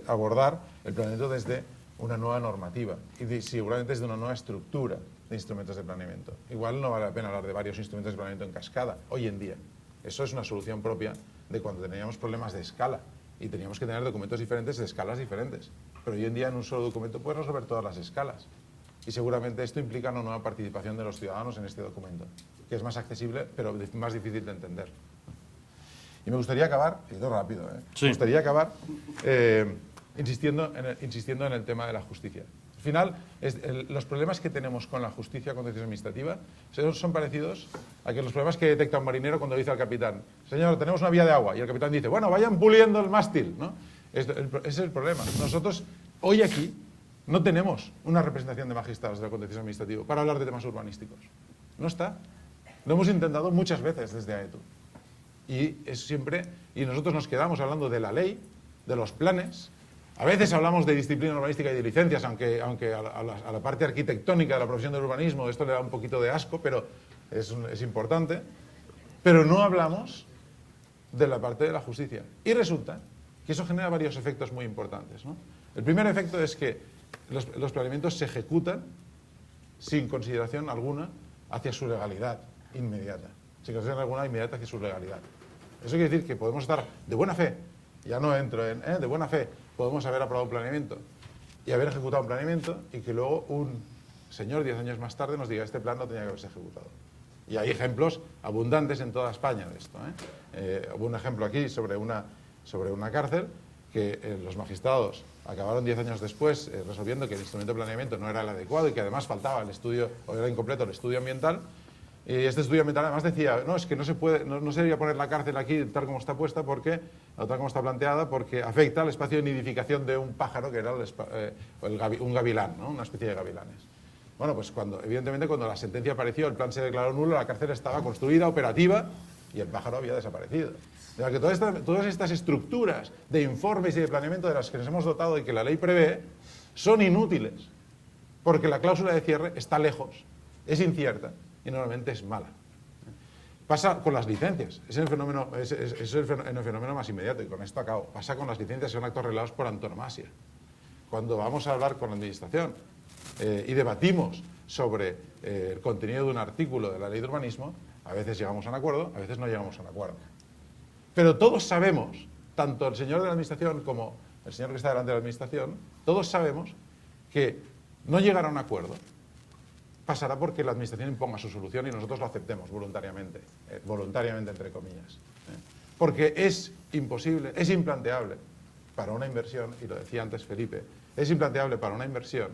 abordar el planeamiento desde una nueva normativa y seguramente desde una nueva estructura de instrumentos de planeamiento. Igual no vale la pena hablar de varios instrumentos de planeamiento en cascada hoy en día. Eso es una solución propia de cuando teníamos problemas de escala y teníamos que tener documentos diferentes de escalas diferentes. Pero hoy en día en un solo documento puedes resolver todas las escalas. Y seguramente esto implica una nueva participación de los ciudadanos en este documento, que es más accesible pero más difícil de entender. Y me gustaría acabar, y todo rápido, Sí. Me gustaría acabar insistiendo en el tema de la justicia. Al final, los problemas que tenemos con la justicia contencioso administrativa son parecidos a que los problemas que detecta un marinero cuando dice al capitán: señor, tenemos una vía de agua, y el capitán dice: bueno, vayan puliendo el mástil, ¿no? Ese es el problema. Nosotros, hoy aquí, no tenemos una representación de magistrados del contencioso administrativo para hablar de temas urbanísticos. No está. Lo hemos intentado muchas veces desde AETU. Y nosotros nos quedamos hablando de la ley, de los planes. A veces hablamos de disciplina urbanística y de licencias, aunque a la parte arquitectónica de la profesión del urbanismo esto le da un poquito de asco, pero es importante. Pero no hablamos de la parte de la justicia. Y resulta que eso genera varios efectos muy importantes, ¿no? El primer efecto es que los planeamientos se ejecutan sin consideración alguna hacia su legalidad inmediata. Sin consideración alguna inmediata hacia su legalidad. Eso quiere decir que podemos estar de buena fe, ya no entro en de buena fe, podemos haber aprobado un planeamiento y haber ejecutado un planeamiento y que luego un señor 10 años más tarde nos diga: este plan no tenía que haberse ejecutado. Y hay ejemplos abundantes en toda España de esto, hubo un ejemplo aquí sobre una cárcel que los magistrados acabaron 10 años después resolviendo que el instrumento de planeamiento no era el adecuado y que además faltaba el estudio, o era incompleto el estudio ambiental. Y este estudio ambiental además decía: no, es que no se debería poner la cárcel aquí tal como está puesta, tal como está planteada, porque afecta al espacio de nidificación de un pájaro que era un gavilán, ¿no? Una especie de gavilanes. Bueno, pues evidentemente cuando la sentencia apareció, el plan se declaró nulo, la cárcel estaba construida, operativa, y el pájaro había desaparecido. De que todas estas estructuras de informes y de planeamiento de las que nos hemos dotado y que la ley prevé son inútiles, porque la cláusula de cierre está lejos, es incierta y normalmente es mala. Pasa con las licencias, es el fenómeno más inmediato, y con esto acabo. Pasa con las licencias, que son actos reglados por antonomasia. Cuando vamos a hablar con la administración y debatimos sobre el contenido de un artículo de la ley de urbanismo, a veces llegamos a un acuerdo, a veces no llegamos a un acuerdo. Pero todos sabemos, tanto el señor de la administración como el señor que está delante de la administración, todos sabemos que no llegar a un acuerdo pasará porque la administración imponga su solución y nosotros lo aceptemos voluntariamente, voluntariamente entre comillas. Porque es imposible, es implanteable para una inversión, y lo decía antes Felipe, es implanteable para una inversión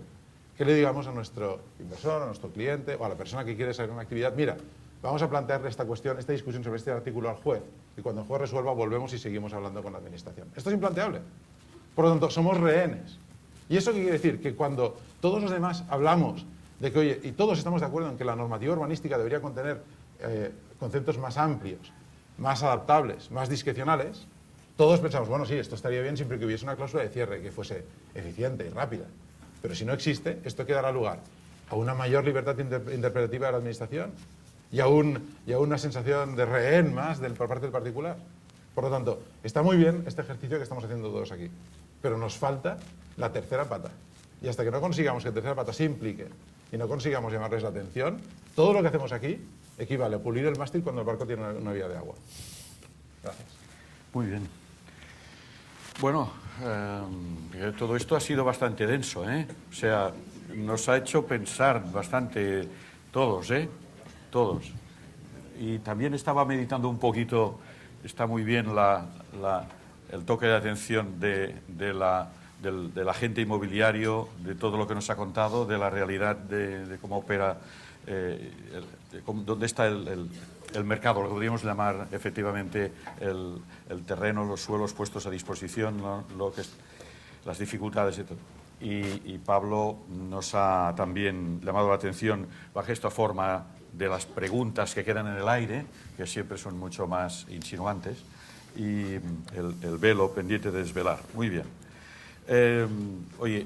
que le digamos a nuestro inversor, a nuestro cliente o a la persona que quiere salir a una actividad: mira, vamos a plantearle esta cuestión, esta discusión sobre este artículo al juez, y cuando el juez resuelva volvemos y seguimos hablando con la administración. Esto es implanteable. Por lo tanto, somos rehenes. ¿Y eso qué quiere decir? Que cuando todos los demás hablamos de que, oye, y todos estamos de acuerdo en que la normativa urbanística debería contener conceptos más amplios, más adaptables, más discrecionales, todos pensamos, bueno, sí, esto estaría bien siempre que hubiese una cláusula de cierre que fuese eficiente y rápida. Pero si no existe, esto que dará lugar a una mayor libertad interpretativa de la administración y a una sensación de rehén más por parte del particular. Por lo tanto, está muy bien este ejercicio que estamos haciendo todos aquí, pero nos falta la tercera pata. Y hasta que no consigamos que la tercera pata se implique y no consigamos llamarles la atención, todo lo que hacemos aquí equivale a pulir el mástil cuando el barco tiene una vía de agua. Gracias. Muy bien. Bueno, todo esto ha sido bastante denso, ¿eh? O sea, nos ha hecho pensar bastante todos, ¿eh? Todos. Y también estaba meditando un poquito, está muy bien el toque de atención del agente inmobiliario, de todo lo que nos ha contado, de la realidad de cómo opera, dónde está el mercado, lo que podríamos llamar efectivamente el terreno, los suelos puestos a disposición, ¿no? Las dificultades y todo. Y Pablo nos ha también llamado la atención bajo esta forma de las preguntas que quedan en el aire, que siempre son mucho más insinuantes, y el velo pendiente de desvelar. Muy bien. Oye,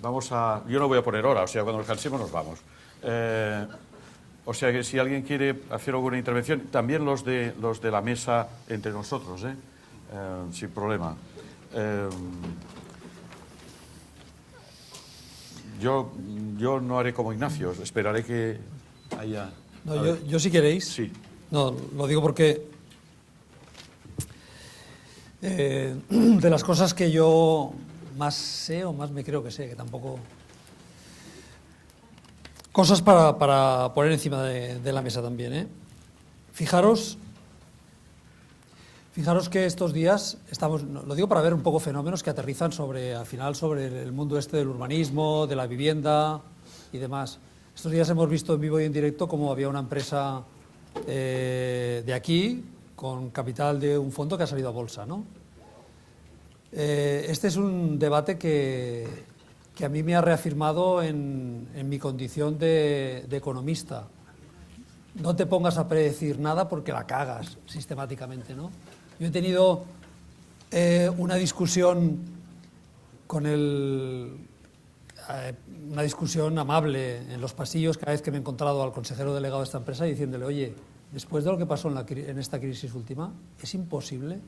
yo no voy a poner hora, o sea, cuando nos cansemos nos vamos. O sea que si alguien quiere hacer alguna intervención, también los de la mesa entre nosotros, sin problema. Yo no haré como Ignacio, esperaré que haya... No, yo si queréis. Sí. No, lo digo porque de las cosas que yo más sé o más me creo que sé, que tampoco... Cosas para poner encima de la mesa también, ¿eh? Fijaros que estos días estamos, lo digo para ver un poco fenómenos que aterrizan al final sobre el mundo este del urbanismo, de la vivienda y demás. Estos días hemos visto en vivo y en directo cómo había una empresa de aquí con capital de un fondo que ha salido a bolsa, ¿no? Este es un debate que a mí me ha reafirmado en mi condición de economista. No te pongas a predecir nada porque la cagas sistemáticamente, ¿no? Yo he tenido una discusión una discusión amable en los pasillos cada vez que me he encontrado al consejero delegado de esta empresa diciéndole, oye, después de lo que pasó en esta crisis última, es imposible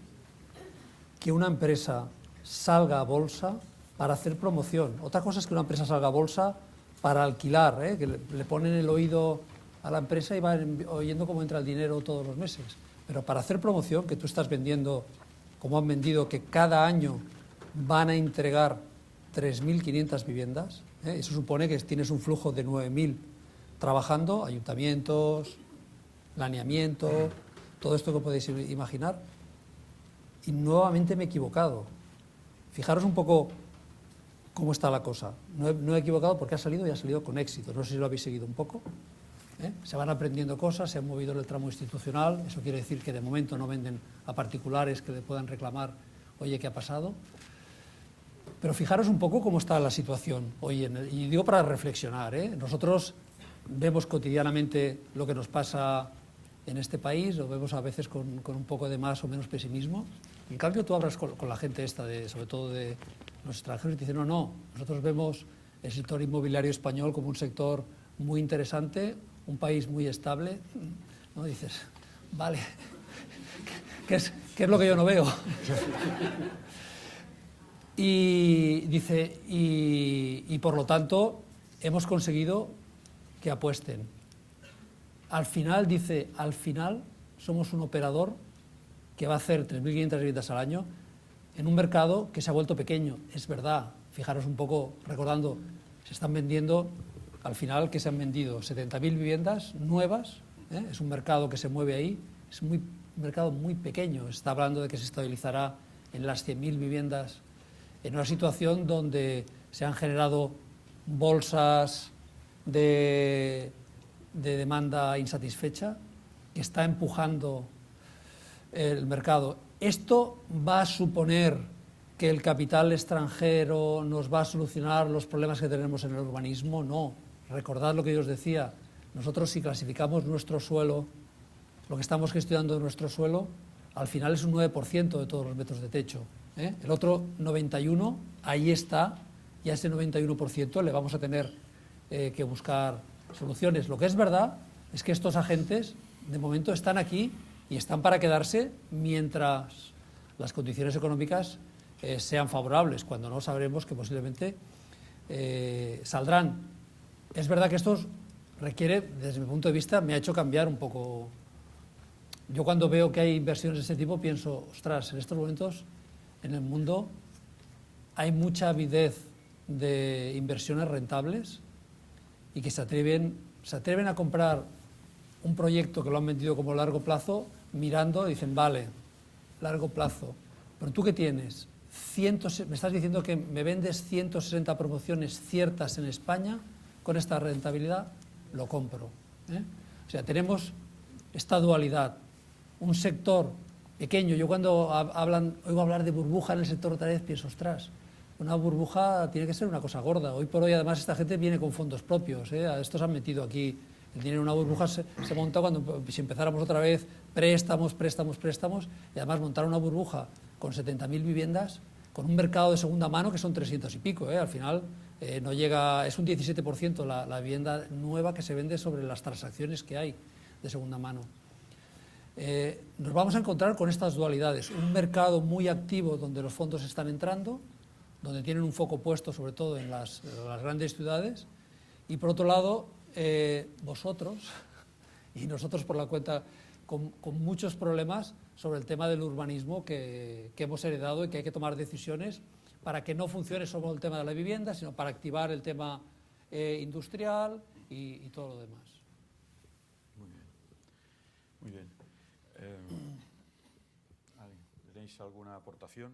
que una empresa salga a bolsa para hacer promoción. Otra cosa es que una empresa salga a bolsa para alquilar, que le ponen el oído a la empresa y van oyendo cómo entra el dinero todos los meses. Pero para hacer promoción, que tú estás vendiendo, como han vendido, que cada año van a entregar 3.500 viviendas, eso supone que tienes un flujo de 9.000 trabajando, ayuntamientos, planeamiento, todo esto que podéis imaginar. Y nuevamente me he equivocado. Fijaros un poco cómo está la cosa. No he equivocado porque ha salido y ha salido con éxito. No sé si lo habéis seguido un poco. Se van aprendiendo cosas, se han movido en el tramo institucional. Eso quiere decir que de momento no venden a particulares que le puedan reclamar, oye, ¿qué ha pasado? Pero fijaros un poco cómo está la situación hoy. Y digo para reflexionar. Nosotros vemos cotidianamente lo que nos pasa en este país, lo vemos a veces con un poco de más o menos pesimismo. En cambio, tú hablas con la gente esta, sobre todo de los extranjeros, y te dicen, no, nosotros vemos el sector inmobiliario español como un sector muy interesante, un país muy estable, ¿no? Dices, vale, ¿qué es lo que yo no veo? Y dice, y por lo tanto, hemos conseguido que apuesten. Al final, dice, al final somos un operador que va a hacer 3.500 viviendas al año en un mercado que se ha vuelto pequeño. Es verdad, fijaros un poco, recordando, se están vendiendo, al final que se han vendido 70.000 viviendas nuevas, es un mercado que se mueve ahí, es un mercado muy pequeño, se está hablando de que se estabilizará en las 100.000 viviendas, en una situación donde se han generado bolsas de de demanda insatisfecha que está empujando el mercado. ¿Esto va a suponer que el capital extranjero nos va a solucionar los problemas que tenemos en el urbanismo? No. Recordad lo que yo os decía. Nosotros, si clasificamos nuestro suelo, lo que estamos gestionando de nuestro suelo, al final es un 9% de todos los metros de techo. El otro 91%, ahí está, y a ese 91% le vamos a tener que buscar soluciones. Lo que es verdad es que estos agentes, de momento, están aquí y están para quedarse mientras las condiciones económicas sean favorables, cuando no sabremos que posiblemente saldrán. Es verdad que esto requiere, desde mi punto de vista, me ha hecho cambiar un poco. Yo cuando veo que hay inversiones de este tipo pienso, ostras, en estos momentos en el mundo hay mucha avidez de inversiones rentables y que se atreven a comprar un proyecto que lo han vendido como largo plazo, mirando y dicen, vale, largo plazo, pero ¿tú qué tienes? Me estás diciendo que me vendes 160 promociones ciertas en España con esta rentabilidad, lo compro. O sea, tenemos esta dualidad. Un sector pequeño, yo cuando oigo hablar de burbuja en el sector otra vez, pienso, ostras, una burbuja tiene que ser una cosa gorda. Hoy por hoy, además, esta gente viene con fondos propios. Estos han metido aquí el dinero. Una burbuja se monta cuando, si empezáramos otra vez, préstamos, y además montar una burbuja con 70.000 viviendas, con un mercado de segunda mano que son 300 y pico. Al final no llega, es un 17% la vivienda nueva que se vende sobre las transacciones que hay de segunda mano. Nos vamos a encontrar con estas dualidades, un mercado muy activo donde los fondos están entrando, donde tienen un foco puesto sobre todo en las grandes ciudades, y por otro lado vosotros y nosotros por la cuenta con muchos problemas sobre el tema del urbanismo que hemos heredado y que hay que tomar decisiones para que no funcione solo el tema de la vivienda, sino para activar el tema industrial y todo lo demás. Muy bien. ¿Tenéis alguna aportación?